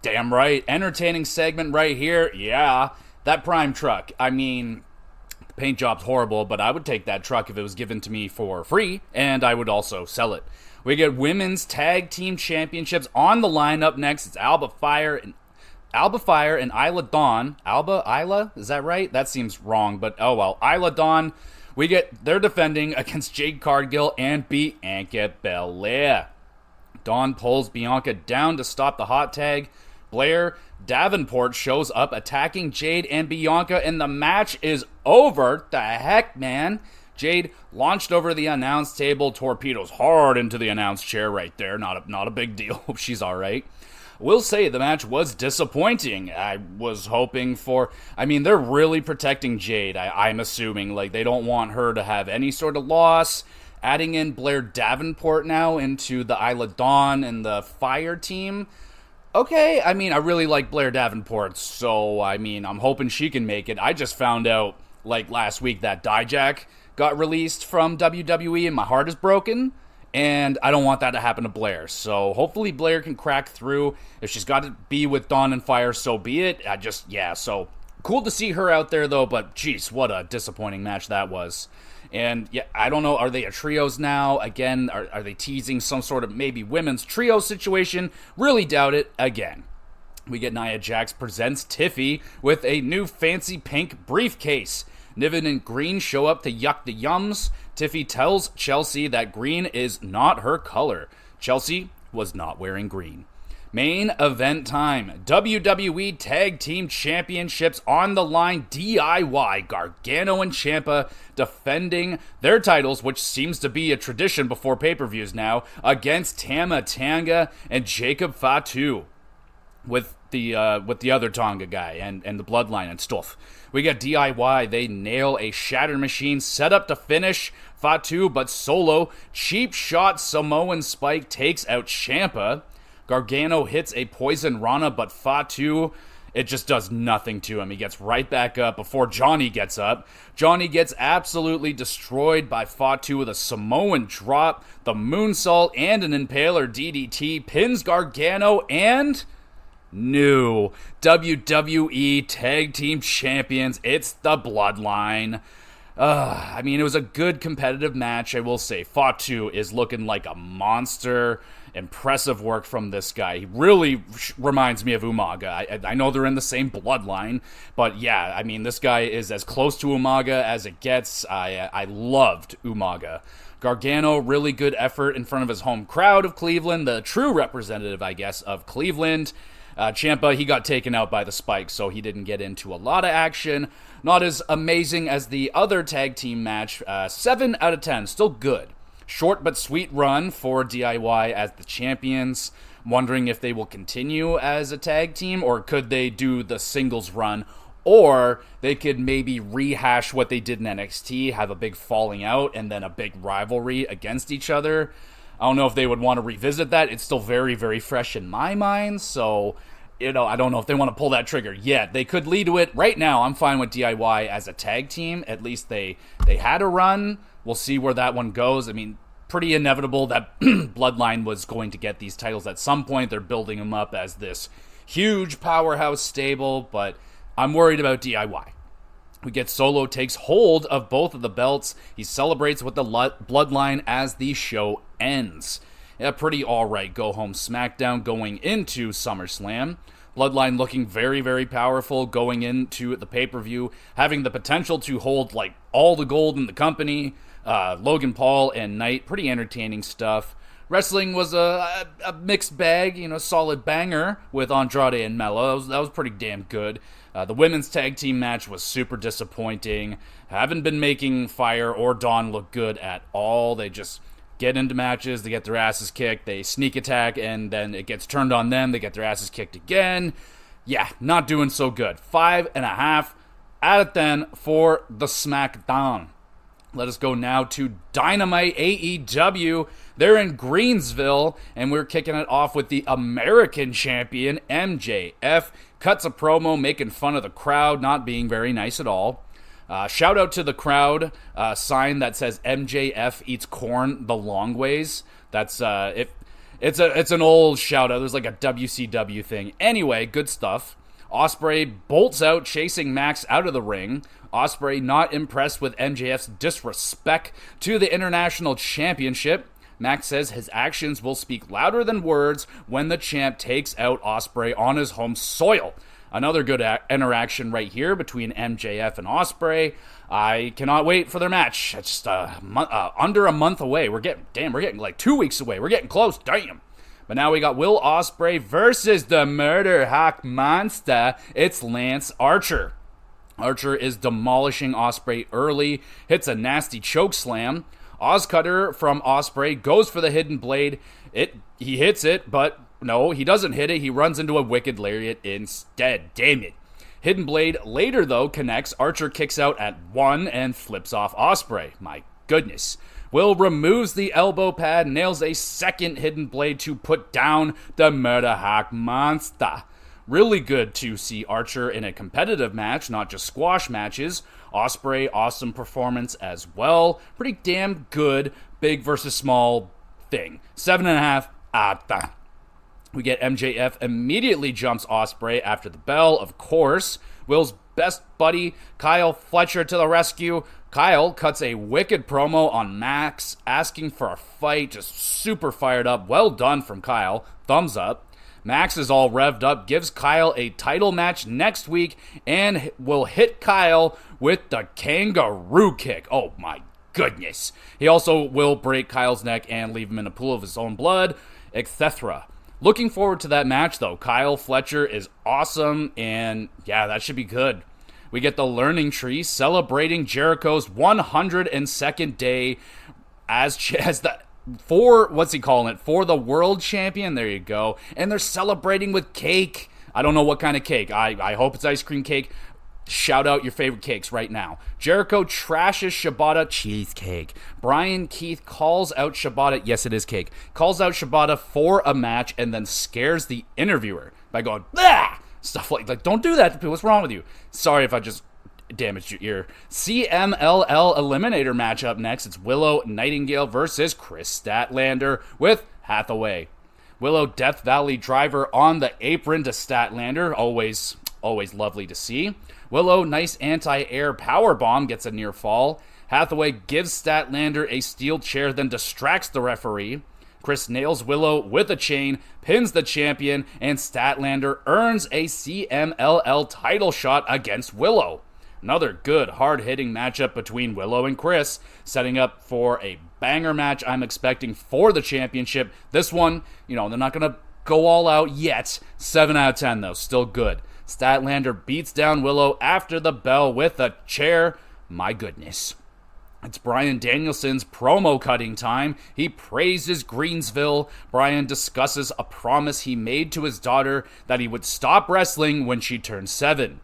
Damn right. Entertaining segment right here. Yeah, that prime truck. I mean, the paint job's horrible, but I would take that truck if it was given to me for free, and I would also sell it. We get women's tag team championships on the line. Up next, it's Alba Fire and Isla Dawn. Isla? Is that right? That seems wrong, but oh well. Isla Dawn, they're defending against Jade Cargill and Bianca Belair. Dawn pulls Bianca down to stop the hot tag. Blair Davenport shows up attacking Jade and Bianca, and the match is over. The heck, man? Jade launched over the announce table, torpedoes hard into the announce chair right there. Not a big deal. Hope she's all right. Will say the match was disappointing. I was hoping for... I mean, they're really protecting Jade, I'm assuming. Like, they don't want her to have any sort of loss. Adding in Blair Davenport now into the Isla Dawn and the Fire team. Okay, I mean, I really like Blair Davenport, so, I mean, I'm hoping she can make it. I just found out, like, last week that Dijak got released from WWE and my heart is broken. And I don't want that to happen to Blair. So hopefully Blair can crack through. If she's got to be with Dawn and Fire, so be it. So cool to see her out there, though. But, geez, what a disappointing match that was. And, yeah, I don't know. Are they a trios now? Again, are they teasing some sort of maybe women's trio situation? Really doubt it. Again. We get Nia Jax presents Tiffy with a new fancy pink briefcase. Niven and Green show up to yuck the yums. Tiffy tells Chelsea that green is not her color. Chelsea was not wearing green. Main event time. WWE Tag Team Championships on the line. DIY, Gargano and Ciampa defending their titles, which seems to be a tradition before pay-per-views now, against Tama Tonga and Jacob Fatu. With the other Tonga guy and the bloodline and stuff. We got DIY. They nail a shatter machine set up to finish Fatu, but Solo cheap shot Samoan Spike takes out Ciampa. Gargano hits a poison Rana, but Fatu, it just does nothing to him. He gets right back up before Johnny gets up. Johnny gets absolutely destroyed by Fatu with a Samoan drop, the moonsault, and an Impaler DDT. Pins Gargano and... new WWE Tag Team Champions. It's the Bloodline. I mean, it was a good competitive match, I will say. Fatu is looking like a monster. Impressive work from this guy. He really reminds me of Umaga. I know they're in the same bloodline, but yeah, I mean, this guy is as close to Umaga as it gets. I loved Umaga. Gargano, really good effort in front of his home crowd of Cleveland, the true representative, I guess, of Cleveland. Ciampa, he got taken out by the spike, so he didn't get into a lot of action. Not as amazing as the other tag team match. 7 out of 10, still good. Short but sweet run for DIY as the champions. Wondering if they will continue as a tag team, or could they do the singles run, or they could maybe rehash what they did in NXT, have a big falling out, and then a big rivalry against each other. I don't know if they would want to revisit that. It's still very, very fresh in my mind, so, I don't know if they want to pull that trigger yet. They could lead to it. Right now, I'm fine with DIY as a tag team. At least they had a run. We'll see where that one goes. I mean, pretty inevitable that Bloodline was going to get these titles at some point. They're building them up as this huge powerhouse stable, but I'm worried about DIY. We get Solo takes hold of both of the belts. He celebrates with the Bloodline as the show ends. Yeah, pretty alright go-home SmackDown going into SummerSlam. Bloodline looking very, very powerful going into the pay-per-view, having the potential to hold, like, all the gold in the company. Logan Paul and Knight, pretty entertaining stuff. Wrestling was a mixed bag, solid banger with Andrade and Mello. That was pretty damn good. The women's tag team match was super disappointing. Haven't been making Fire or Dawn look good at all. They just get into matches, they get their asses kicked, they sneak attack, and then it gets turned on them, they get their asses kicked again. Yeah, not doing so good. 5.5 out of 10 for the SmackDown. Let us go now to Dynamite AEW. They're in Greensville, and we're kicking it off with the American champion, MJF. Cuts a promo making fun of the crowd, not being very nice at all. Shout out to the crowd, sign that says MJF eats corn the long ways. That's, it's an old shout out. There's like a WCW thing. Anyway, good stuff. Ospreay bolts out, chasing Max out of the ring. Ospreay not impressed with MJF's disrespect to the International Championship. Max says his actions will speak louder than words when the champ takes out Ospreay on his home soil. Another good interaction right here between MJF and Ospreay. I cannot wait for their match. It's just under a month away. We're getting like 2 weeks away. We're getting close. Damn. But now we got Will Ospreay versus the Murder Hawk Monster. It's Lance Archer. Archer is demolishing Ospreay early, hits a nasty choke slam. Ozcutter from Ospreay goes for the hidden blade. He hits it, but no, he doesn't hit it. He runs into a wicked lariat instead. Damn it. Hidden blade later, though, connects. Archer kicks out at 1 and flips off Ospreay. My goodness. Will removes the elbow pad, nails a second hidden blade to put down the Murder Hawk Monster. Really good to see Archer in a competitive match, not just squash matches. Ospreay, awesome performance as well. Pretty damn good big versus small thing. 7.5 out of 10. We get MJF immediately jumps Ospreay after the bell, of course. Will's best buddy, Kyle Fletcher, to the rescue. Kyle cuts a wicked promo on Max, asking for a fight, just super fired up. Well done from Kyle. Thumbs up. Max is all revved up, gives Kyle a title match next week, and will hit Kyle with the kangaroo kick. Oh my goodness. He also will break Kyle's neck and leave him in a pool of his own blood, etc. Looking forward to that match, though. Kyle Fletcher is awesome, and yeah, that should be good. We get the Learning Tree celebrating Jericho's 102nd day as the for the world champion. There you go. And they're celebrating with cake. I don't know what kind of cake. I hope it's ice cream cake. Shout out your favorite cakes right now. Jericho trashes Shibata cheesecake. Brian Keith calls out Shibata. Yes, it is cake. Calls out Shibata for a match and then scares the interviewer by going, "Bah!" Stuff like don't do that. What's wrong with you? Sorry if I just damaged your ear. CMLL Eliminator match up next. It's Willow Nightingale versus Chris Statlander with Hathaway. Willow Death Valley driver on the apron to Statlander. Always lovely to see. Willow, nice anti-air powerbomb, gets a near fall. Hathaway gives Statlander a steel chair, then distracts the referee. Chris nails Willow with a chain, pins the champion, and Statlander earns a CMLL title shot against Willow. Another good, hard-hitting matchup between Willow and Chris, setting up for a banger match I'm expecting for the championship. This one, they're not going to go all out yet. 7 out of 10, though. Still good. Statlander beats down Willow after the bell with a chair. My goodness. It's Bryan Danielson's promo cutting time. He praises Greensville. Bryan discusses a promise he made to his daughter that he would stop wrestling when she turned 7.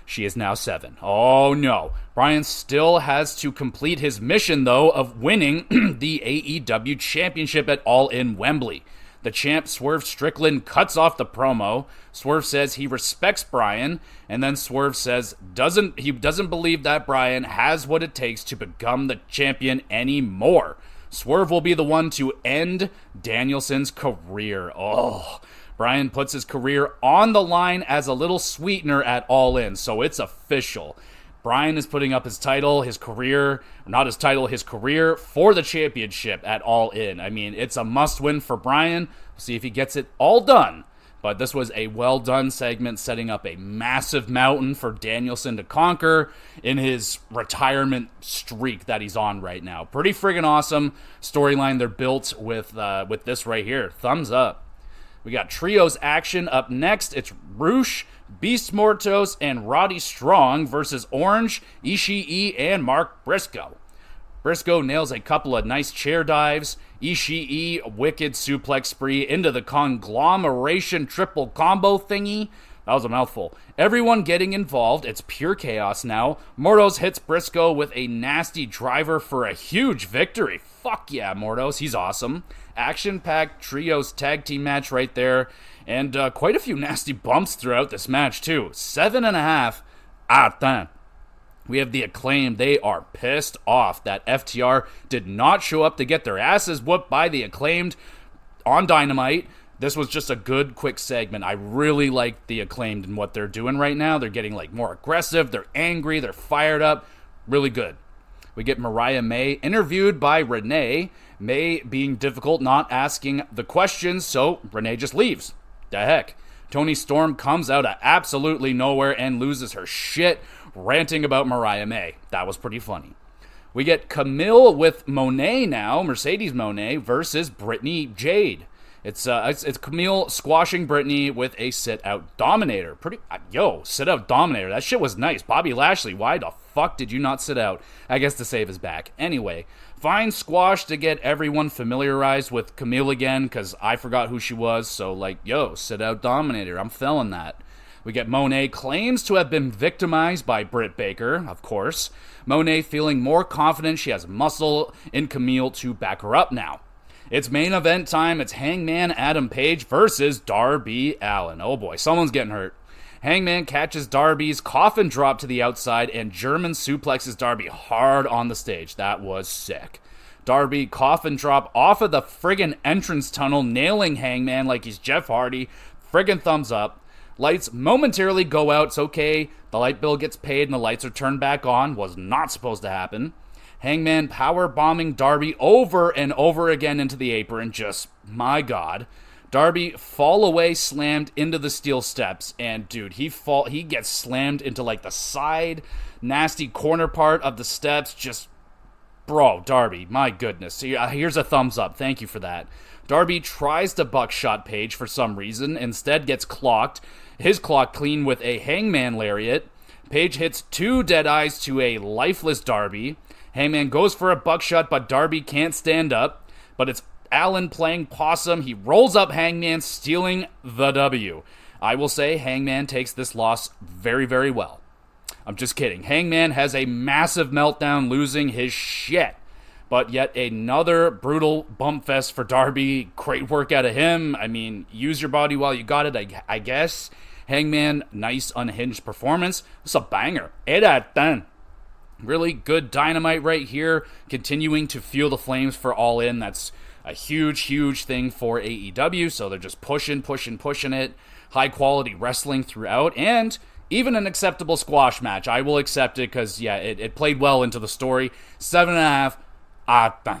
She is now 7. Oh no. Bryan still has to complete his mission, though, of winning the AEW Championship at All In Wembley. The champ, Swerve Strickland, cuts off the promo. Swerve says he respects Bryan, and then Swerve says he doesn't believe that Bryan has what it takes to become the champion anymore. Swerve will be the one to end Danielson's career. Oh, Bryan puts his career on the line as a little sweetener at All In, so it's official. Bryan is putting up his career for the championship at All In. I mean, it's a must-win for Bryan. We'll see if he gets it all done. But this was a well-done segment, setting up a massive mountain for Danielson to conquer in his retirement streak that he's on right now. Pretty friggin' awesome storyline they're built with this right here. Thumbs up. We got trios action up next. It's Roosh Beast Mortos and Roddy Strong versus Orange, Ishii, and Mark Briscoe. Briscoe nails a couple of nice chair dives. Ishii, wicked suplex spree into the conglomeration triple combo thingy. That was a mouthful. Everyone getting involved. It's pure chaos now. Mortos hits Briscoe with a nasty driver for a huge victory. Fuck yeah, Mortos. He's awesome. Action-packed trios tag team match right there. And quite a few nasty bumps throughout this match, too. 7.5 out of 10. We have the Acclaim. They are pissed off that FTR did not show up to get their asses whooped by the Acclaimed on Dynamite. This was just a good, quick segment. I really like the Acclaimed and what they're doing right now. They're getting more aggressive. They're angry. They're fired up. Really good. We get Mariah May interviewed by Renee. May being difficult, not asking the questions, so Renee just leaves. The heck. Toni Storm comes out of absolutely nowhere and loses her shit, ranting about Mariah May. That was pretty funny. We get Camille with Monet now, Mercedes Monet, versus Brittany Jade. It's Camille squashing Brittany with a sit-out dominator. Sit-out dominator. That shit was nice. Bobby Lashley, why the fuck did you not sit out? I guess to save his back. Anyway, fine squash to get everyone familiarized with Camille again, because I forgot who she was. So, sit-out dominator. I'm feeling that. We get Monet claims to have been victimized by Britt Baker, of course. Monet feeling more confident she has muscle in Camille to back her up now. It's main event time. It's Hangman Adam Page versus Darby Allin. Oh boy, someone's getting hurt. Hangman catches Darby's coffin drop to the outside and German suplexes Darby hard on the stage. That was sick. Darby coffin drop off of the friggin' entrance tunnel, nailing Hangman like he's Jeff Hardy. Friggin' thumbs up. Lights momentarily go out. It's okay. The light bill gets paid and the lights are turned back on. Was not supposed to happen. Hangman power bombing Darby over and over again into the apron. Just, my God. Darby fall away slammed into the steel steps. And dude, he gets slammed into the side nasty corner part of the steps. Just, bro, Darby, my goodness. Here's a thumbs up. Thank you for that. Darby tries to buckshot Page for some reason. Instead gets clocked. His clock clean with a Hangman lariat. Page hits 2 dead eyes to a lifeless Darby. Hangman goes for a buckshot, but Darby can't stand up. But it's Allin playing possum. He rolls up Hangman, stealing the W. I will say Hangman takes this loss very, very well. I'm just kidding. Hangman has a massive meltdown, losing his shit. But yet another brutal bump fest for Darby. Great work out of him. I mean, use your body while you got it, I guess. Hangman, nice unhinged performance. This is a banger. 8 out of 10. Really good Dynamite right here, continuing to fuel the flames for All In. That's a huge, huge thing for AEW, so they're just pushing it. High-quality wrestling throughout, and even an acceptable squash match. I will accept it because, it played well into the story. 7.5 out of 10.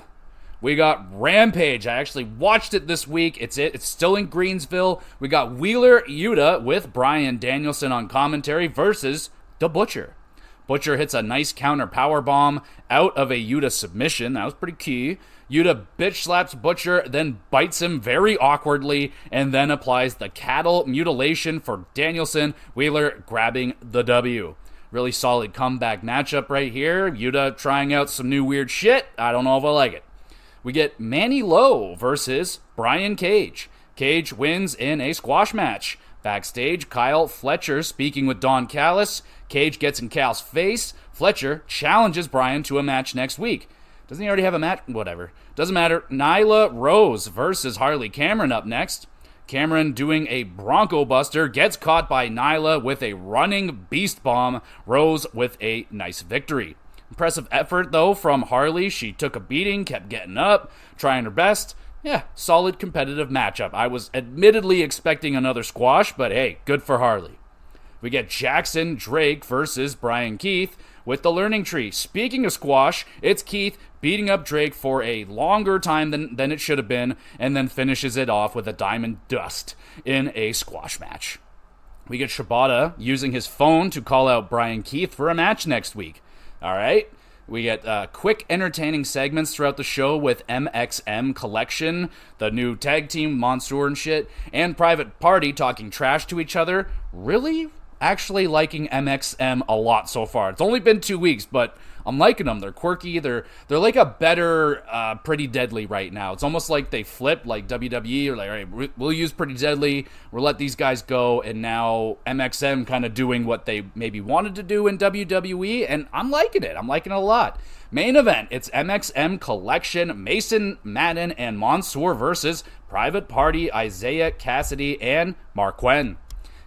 We got Rampage. I actually watched it this week. It's still in Greensville. We got Wheeler Yuta with Bryan Danielson on commentary versus The Butcher. Butcher hits a nice counter powerbomb out of a Yuta submission. That was pretty key. Yuta bitch slaps Butcher, then bites him very awkwardly, and then applies the cattle mutilation for Danielson. Wheeler grabbing the W. Really solid comeback matchup right here. Yuta trying out some new weird shit. I don't know if I like it. We get Manny Lowe versus Brian Cage. Cage wins in a squash match. Backstage, Kyle Fletcher speaking with Don Callis. Cage gets in Cal's face. Fletcher challenges Brian to a match next week. Doesn't he already have a match? Whatever. Doesn't matter. Nyla Rose versus Harley Cameron up next. Cameron doing a Bronco Buster. Gets caught by Nyla with a running beast bomb. Rose with a nice victory. Impressive effort, though, from Harley. She took a beating, kept getting up, trying her best. Yeah, solid competitive matchup. I was admittedly expecting another squash, but hey, good for Harley. We get Jackson Drake versus Brian Keith with the Learning Tree. Speaking of squash, it's Keith beating up Drake for a longer time than it should have been, and then finishes it off with a Diamond Dust in a squash match. We get Shibata using his phone to call out Brian Keith for a match next week. All right. We get quick, entertaining segments throughout the show with MXM Collection, the new tag team, Mansoor and shit, and Private Party talking trash to each other. Really, actually liking MXM a lot so far. It's only been 2 weeks, but I'm liking them. They're quirky. They're like a better Pretty Deadly right now. It's almost like they flipped, like WWE, or like, all right, we'll use Pretty Deadly, we'll let these guys go, and now MXM kind of doing what they maybe wanted to do in WWE, and I'm liking it. I'm liking it a lot. Main event, it's MXM Collection, Mason Madden and Mansoor versus Private Party, Isaiah Cassidy, and Marquen.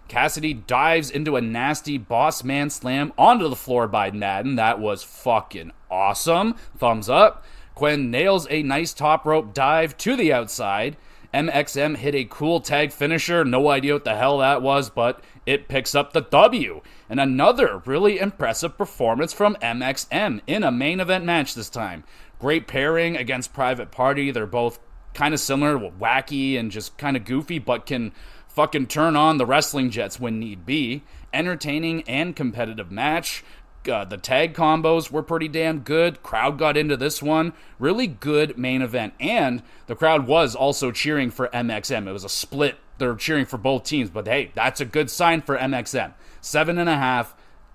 Cassidy dives into a nasty boss man slam onto the floor by Madden. That was fucking awesome. Thumbs up. Quen nails a nice top rope dive to the outside. MXM hit a cool tag finisher. No idea what the hell that was, but it picks up the W. And another really impressive performance from MXM in a main event match this time. Great pairing against Private Party. They're both kind of similar, wacky and just kind of goofy, but can fucking turn on the wrestling jets when need be. Entertaining and competitive match. The tag combos were pretty damn good. Crowd got into this one. Really good main event. And the crowd was also cheering for MXM. It was a split. They're cheering for both teams. But hey, that's a good sign for MXM. 7.5.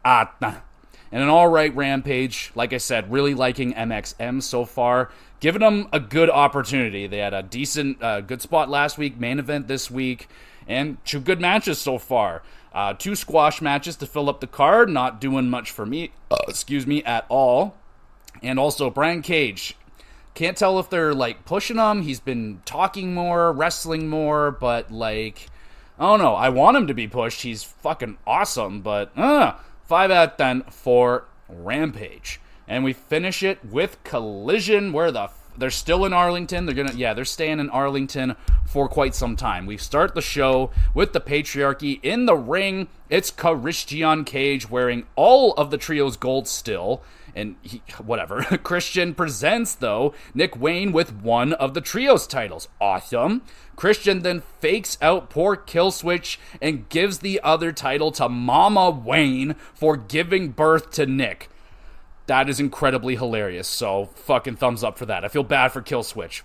And an alright Rampage. Like I said, really liking MXM so far. Giving them a good opportunity. They had a decent, good spot last week. Main event this week. And 2 good matches so far. 2 squash matches to fill up the card. Not doing much for me, at all. And also Brian Cage. Can't tell if they're, like, pushing him. He's been talking more, wrestling more, but, like, I don't know. I want him to be pushed. He's fucking awesome, but, 5 out of 10 for Rampage. And we finish it with Collision, where they're still in Arlington. They're staying in Arlington for quite some time. We start the show with the Patriarchy in the ring. It's Christian Cage wearing all of the trio's gold still. And whatever. Christian presents, though, Nick Wayne with one of the trio's titles. Awesome. Christian then fakes out poor Killswitch and gives the other title to Mama Wayne for giving birth to Nick. That is incredibly hilarious, so fucking thumbs up for that. I feel bad for Killswitch.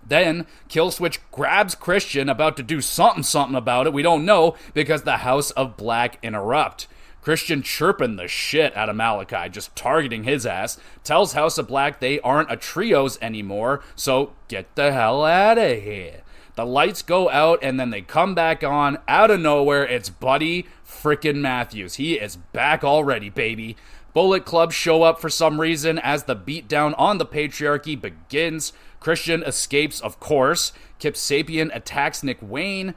Then, Killswitch grabs Christian, about to do something about it. We don't know, because the House of Black interrupt. Christian chirping the shit out of Malachi, just targeting his ass. Tells House of Black they aren't a trios anymore, so get the hell out of here. The lights go out, and then they come back on. Out of nowhere, it's Buddy frickin' Matthews. He is back already, baby. Bullet Club show up for some reason as the beatdown on the Patriarchy begins. Christian escapes, of course. Kip Sapien attacks Nick Wayne.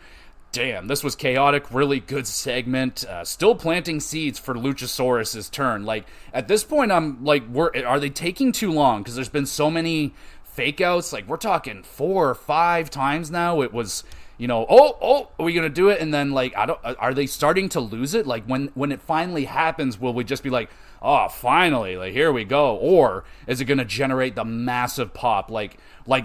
Damn, this was chaotic. Really good segment. Still planting seeds for Luchasaurus' turn. Like, at this point, I'm like, are they taking too long? Because there's been so many fake outs. Like, we're talking 4 or 5 times now. It was, are we going to do it? And then, like, are they starting to lose it? Like, when it finally happens, will we just be like, oh, finally, like, here we go? Or is it going to generate the massive pop like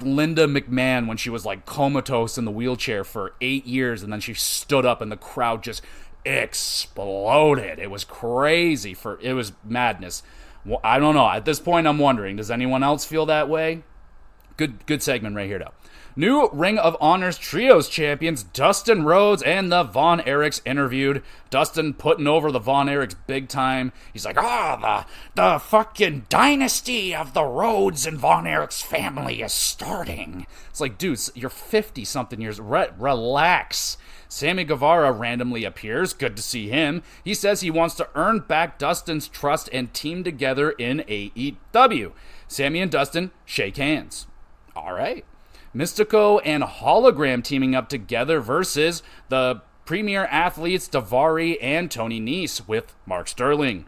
Linda McMahon when she was, like, comatose in the wheelchair for 8 years and then she stood up and the crowd just exploded? It was crazy. It was madness. Well, I don't know. At this point, I'm wondering, does anyone else feel that way? Good segment right here, though. New Ring of Honor's Trios champions Dustin Rhodes and the Von Erichs interviewed. Dustin putting over the Von Erichs big time. He's like, the fucking dynasty of the Rhodes and Von Erichs family is starting. It's like, dude, you're 50-something years. Relax. Sammy Guevara randomly appears. Good to see him. He says he wants to earn back Dustin's trust and team together in AEW. Sammy and Dustin shake hands. All right. Mystico and Hologram teaming up together versus the premier athletes Daivari and Tony Nese with Mark Sterling.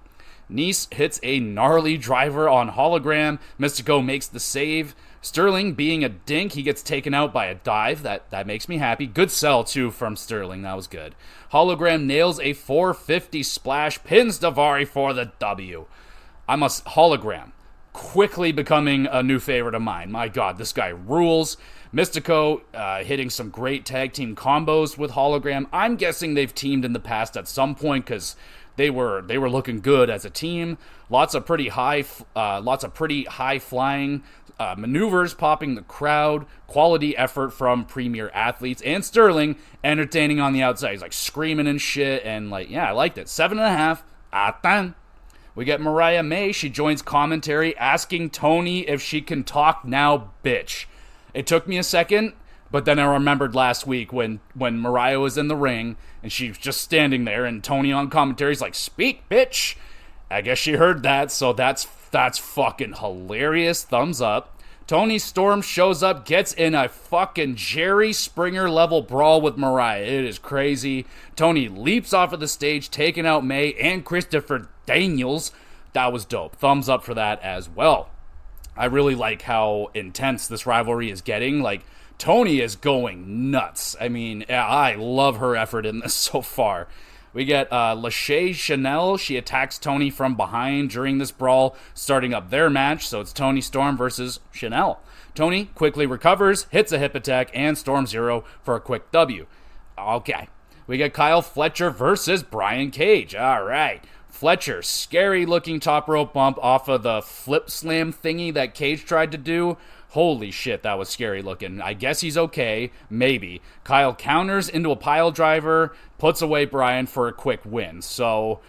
Nese hits a gnarly driver on Hologram. Mystico makes the save. Sterling being a dink, he gets taken out by a dive. That makes me happy. Good sell, too, from Sterling. That was good. Hologram nails a 450 splash, pins Daivari for the W. Hologram quickly becoming a new favorite of mine. My God, this guy rules. Mystico hitting some great tag team combos with Hologram. I'm guessing they've teamed in the past at some point because They were looking good as a team. Lots of pretty high flying maneuvers popping the crowd. Quality effort from premier athletes, and Sterling entertaining on the outside. He's like screaming and shit, and like, yeah, I liked it. 7.5 out of 10. We get Mariah May. She joins commentary asking Tony if she can talk now, bitch. It took me a second, but then I remembered last week when Mariah was in the ring and she was just standing there, and Tony on commentary is like, speak, bitch. I guess she heard that, so that's fucking hilarious. Thumbs up. Tony Storm shows up, gets in a fucking Jerry Springer level brawl with Mariah. It is crazy. Tony leaps off of the stage, taking out May and Christopher Daniels. That was dope. Thumbs up for that as well. I really like how intense this rivalry is getting. Like, Tony is going nuts. I mean, I love her effort in this so far. We get Lachey Chanel. She attacks Tony from behind during this brawl, starting up their match. So it's Tony Storm versus Chanel. Tony quickly recovers, hits a hip attack, and Storm Zero for a quick W. Okay. We get Kyle Fletcher versus Brian Cage. All right. Fletcher, scary looking top rope bump off of the flip slam thingy that Cage tried to do. Holy shit, that was scary looking. I guess he's okay. Maybe. Kyle counters into a pile driver, puts away Brian for a quick win. So,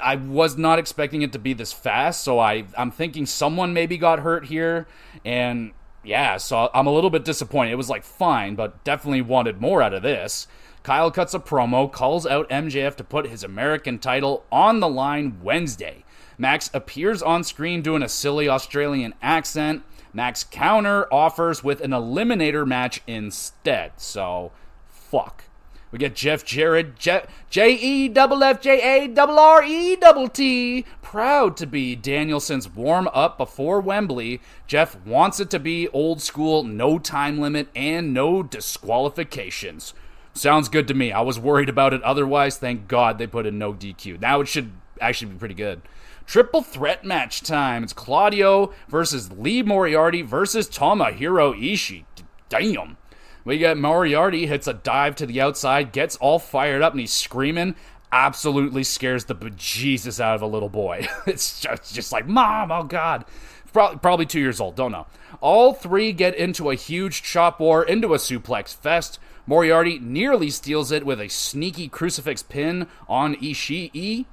I was not expecting it to be this fast, so I'm thinking someone maybe got hurt here. And yeah, so I'm a little bit disappointed. It was like fine, but definitely wanted more out of this. Kyle cuts a promo, calls out MJF to put his American title on the line Wednesday. Max appears on screen doing a silly Australian accent. Max counter offers with an eliminator match instead. So, fuck. We get Jeff Jarrett, JEFFJARRETT, proud to be Danielson's warm-up before Wembley. Jeff wants it to be old school, no time limit, and no disqualifications. Sounds good to me. I was worried about it otherwise. Thank God they put in no DQ. Now it should actually be pretty good. Triple threat match time. It's Claudio versus Lee Moriarty versus Tomohiro Ishii. Damn. We get Moriarty hits a dive to the outside, gets all fired up, and he's screaming. Absolutely scares the bejesus out of a little boy. It's just like, Mom, oh God. Probably 2 years old, don't know. All three get into a huge chop war, into a suplex fest. Moriarty nearly steals it with a sneaky crucifix pin on Ishii.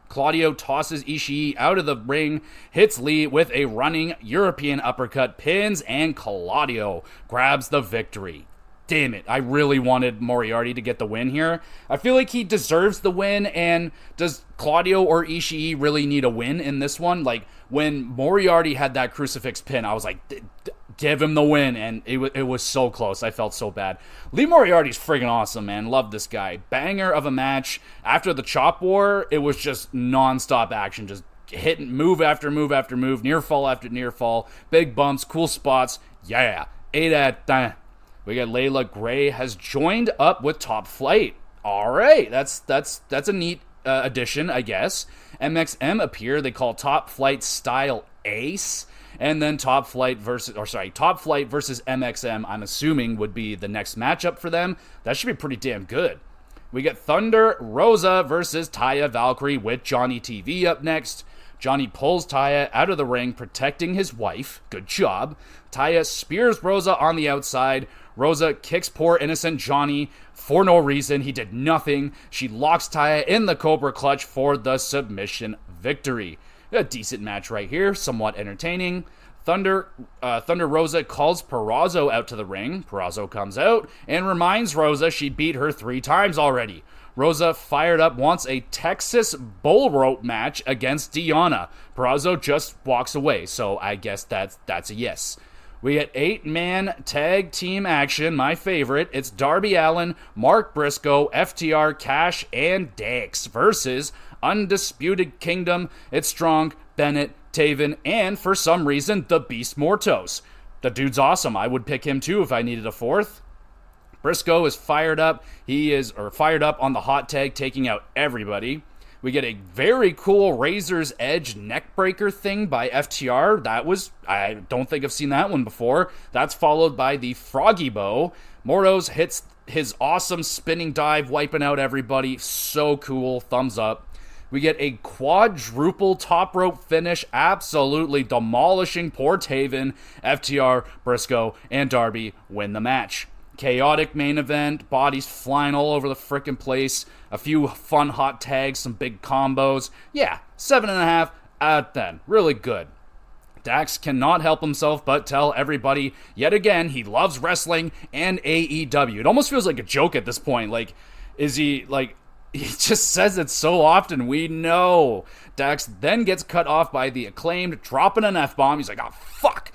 Claudio tosses Ishii out of the ring, hits Lee with a running European uppercut, pins, and Claudio grabs the victory. Damn it, I really wanted Moriarty to get the win here. I feel like he deserves the win, and does Claudio or Ishii really need a win in this one? Like, when Moriarty had that crucifix pin, I was like, give him the win, and it was so close. I felt so bad. Lee Moriarty's friggin' awesome, man. Love this guy. Banger of a match. After the chop war, it was just non-stop action, just hitting move after move after move, near fall after near fall, big bumps, cool spots. Yeah, 8 out of 10. We got Layla Gray has joined up with Top Flight. All right, that's a neat addition, I guess. MXM appear. They call Top Flight Style Ace. And then Top Flight versus MXM, I'm assuming, would be the next matchup for them. That should be pretty damn good. We get Thunder Rosa versus Taya Valkyrie with Johnny TV up next. Johnny pulls Taya out of the ring, protecting his wife. Good job. Taya spears Rosa on the outside. Rosa kicks poor innocent Johnny for no reason. He did nothing. She locks Taya in the Cobra Clutch for the submission victory. A decent match right here, somewhat entertaining. Thunder Rosa calls Purrazzo out to the ring. Purrazzo comes out and reminds Rosa she beat her 3 times already. Rosa, fired up, wants a Texas bull rope match against Deonna. Purrazzo just walks away, so I guess that's a yes. We get 8-man tag team action, my favorite. It's Darby Allin, Mark Briscoe, FTR, Cash, and Dax versus Undisputed Kingdom. It's Strong, Bennett, Taven, and for some reason, the Beast Mortos. The dude's awesome. I would pick him too if I needed a fourth. Briscoe is fired up. He is fired up on the hot tag, taking out everybody. We get a very cool Razor's Edge neckbreaker thing by FTR. I don't think I've seen that one before. That's followed by the Froggy Bow. Mortos hits his awesome spinning dive, wiping out everybody. So cool. Thumbs up. We get a quadruple top rope finish, absolutely demolishing poor Taven. FTR, Briscoe, and Darby win the match. Chaotic main event, bodies flying all over the frickin' place, a few fun hot tags, some big combos. Yeah, 7.5 out of 10. Really good. Dax cannot help himself but tell everybody, yet again, he loves wrestling and AEW. It almost feels like a joke at this point. Like, is he, like, he just says it so often. We know. Dax then gets cut off by the Acclaimed, dropping an F-bomb. He's like, oh, fuck.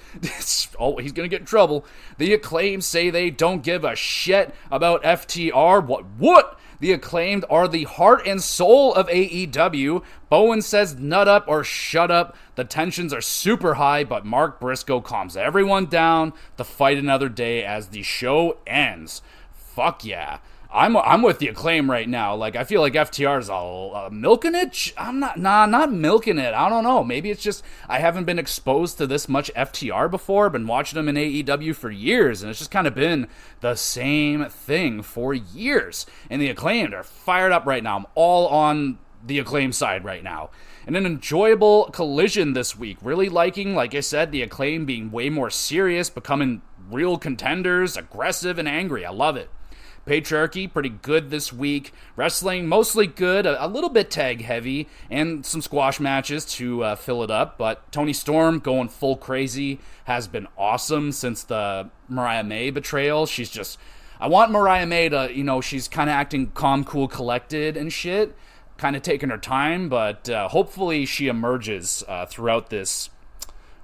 Oh, he's going to get in trouble. The Acclaimed say they don't give a shit about FTR. What? The Acclaimed are the heart and soul of AEW. Bowen says nut up or shut up. The tensions are super high, but Mark Briscoe calms everyone down to fight another day as the show ends. Fuck yeah. I'm with the Acclaim right now. Like, I feel like FTR is milking it. I'm not milking it. I don't know. Maybe it's just I haven't been exposed to this much FTR before. I've been watching them in AEW for years, and it's just kind of been the same thing for years. And the Acclaimed are fired up right now. I'm all on the Acclaim side right now. And an enjoyable collision this week. Really liking, like I said, the Acclaim being way more serious, becoming real contenders, aggressive and angry. I love it. Patriarchy, pretty good this week. Wrestling, mostly good, a little bit tag heavy, and some squash matches to fill it up. But Toni Storm going full crazy has been awesome since the Mariah May betrayal. She's just, I want Mariah May to, she's kind of acting calm, cool, collected and shit. Kind of taking her time, but hopefully she emerges throughout this,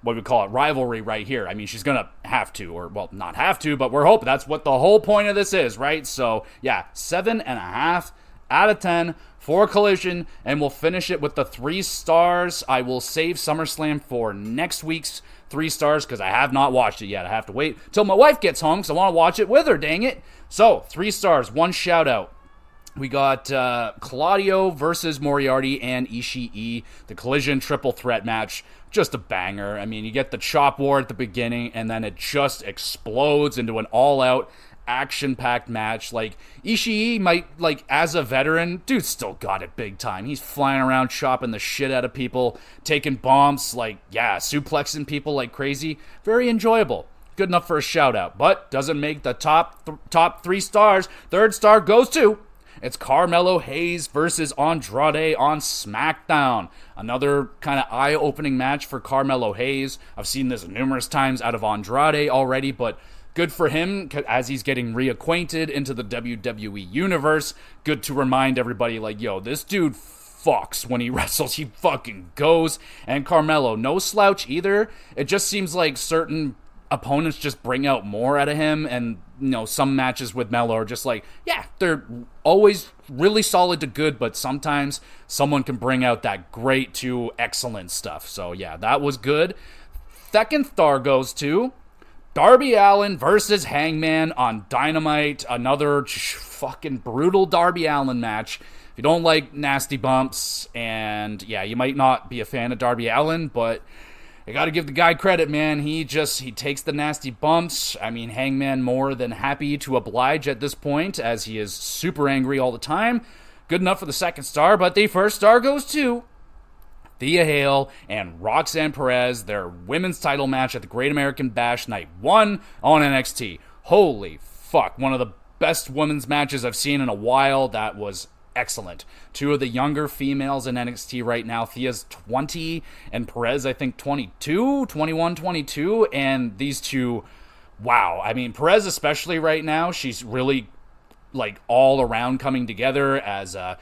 what we call it, rivalry right here. I mean, she's going to have to, or, well, not have to, but we're hoping that's what the whole point of this is, right? So, yeah, 7.5 out of 10 for Collision, and we'll finish it with the 3 stars. I will save SummerSlam for next week's 3 stars, because I have not watched it yet. I have to wait till my wife gets home, because I want to watch it with her, dang it. So, 3 stars, 1 shout-out. We got Claudio versus Moriarty and Ishii, the Collision triple threat match. Just a banger. I mean, you get the chop war at the beginning, and then it just explodes into an all-out, action-packed match. Like, Ishii might, like, as a veteran, dude still got it big time. He's flying around, chopping the shit out of people, taking bombs, like, yeah, suplexing people like crazy. Very enjoyable. Good enough for a shout-out, but doesn't make the top 3 stars. 3rd star goes to... It's Carmelo Hayes versus Andrade on SmackDown. Another kind of eye-opening match for Carmelo Hayes. I've seen this numerous times out of Andrade already, but good for him as he's getting reacquainted into the WWE universe. Good to remind everybody, like, yo, this dude fucks when he wrestles. He fucking goes. And Carmelo, no slouch either. It just seems like certain opponents just bring out more out of him, and some matches with Melo are just like, yeah, they're always really solid to good, but sometimes someone can bring out that great to excellent stuff. So yeah, that was good. 2nd star goes to Darby Allin versus Hangman on Dynamite. Another fucking brutal Darby Allin match. If you don't like nasty bumps, and yeah, you might not be a fan of Darby Allin, but I gotta give the guy credit, man. He takes the nasty bumps. I mean, Hangman more than happy to oblige at this point, as he is super angry all the time. Good enough for the 2nd star, but the 1st star goes to Thea Hale and Roxanne Perez, their women's title match at the Great American Bash Night 1 on NXT. Holy fuck, one of the best women's matches I've seen in a while. That was excellent. 2 of the younger females in NXT right now. Thea's 20 and Perez, I think, 22, and these two, wow. I mean, Perez especially right now, she's really like all around coming together as a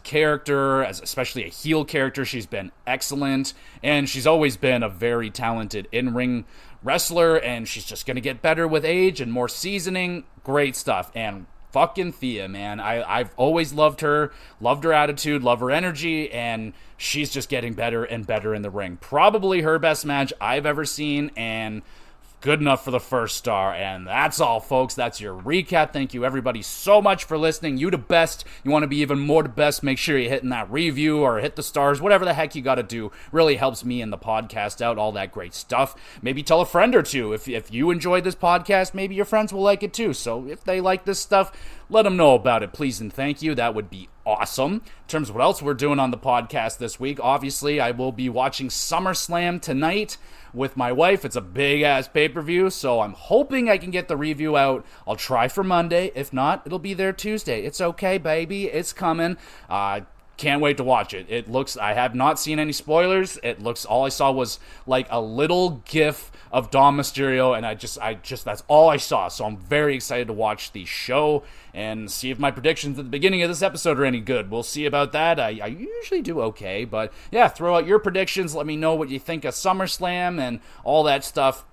character, as especially a heel character. She's been excellent, and she's always been a very talented in-ring wrestler, and she's just going to get better with age and more seasoning. Great stuff. And fucking Thea, man. I've always loved her attitude, love her energy, and she's just getting better and better in the ring. Probably her best match I've ever seen, and good enough for the 1st star. And that's all, folks. That's your recap. Thank you, everybody, so much for listening. You the best. You want to be even more the best, make sure you're hitting that review or hit the stars, whatever the heck you got to do. Really helps me and the podcast out, all that great stuff. Maybe tell a friend or two. If you enjoyed this podcast, maybe your friends will like it too. So if they like this stuff, let them know about it, please and thank you. That would be awesome. In terms of what else we're doing on the podcast this week, obviously I will be watching SummerSlam tonight with my wife. It's a big-ass pay-per-view, so I'm hoping I can get the review out. I'll try for Monday. If not, it'll be there Tuesday. It's okay, baby. It's coming. Can't wait to watch it. I have not seen any spoilers. All I saw was like a little gif of Dom Mysterio, and I just that's all I saw. So I'm very excited to watch the show and see if my predictions at the beginning of this episode are any good. We'll see about that. I usually do okay, but yeah, throw out your predictions. Let me know what you think of SummerSlam and all that stuff.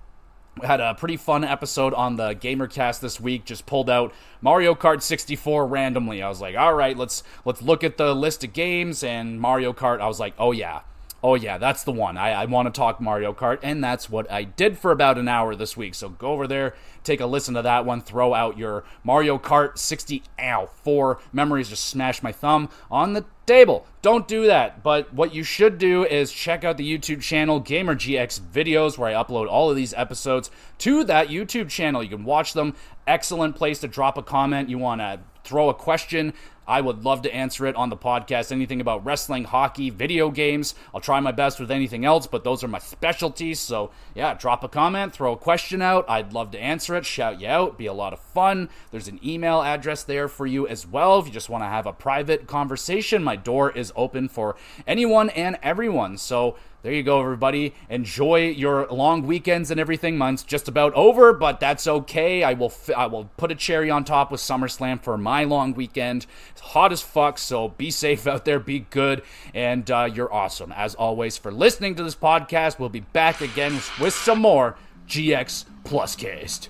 We had a pretty fun episode on the GamerCast this week. Just pulled out Mario Kart 64 randomly. I was like, all right, let's look at the list of games, and Mario Kart, I was like, oh yeah, that's the one. I want to talk Mario Kart, and that's what I did for about an hour this week. So go over there, take a listen to that one, throw out your Mario Kart 64 memories. Just smash my thumb on the table. Don't do that. But what you should do is check out the YouTube channel, GamerGX Videos, where I upload all of these episodes to that YouTube channel. You can watch them. Excellent place to drop a comment. You want to throw a question, I would love to answer it on the podcast. Anything about wrestling, hockey, video games. I'll try my best with anything else, but those are my specialties. So yeah, drop a comment, throw a question out. I'd love to answer it, shout you out. Be a lot of fun. There's an email address there for you as well. If you just want to have a private conversation, my door is open for anyone and everyone. So there you go, everybody. Enjoy your long weekends and everything. Mine's just about over, but that's okay. I will put a cherry on top with SummerSlam for my long weekend. It's hot as fuck, so be safe out there, be good, and you're awesome. As always, for listening to this podcast, we'll be back again with some more GX Plus Cast.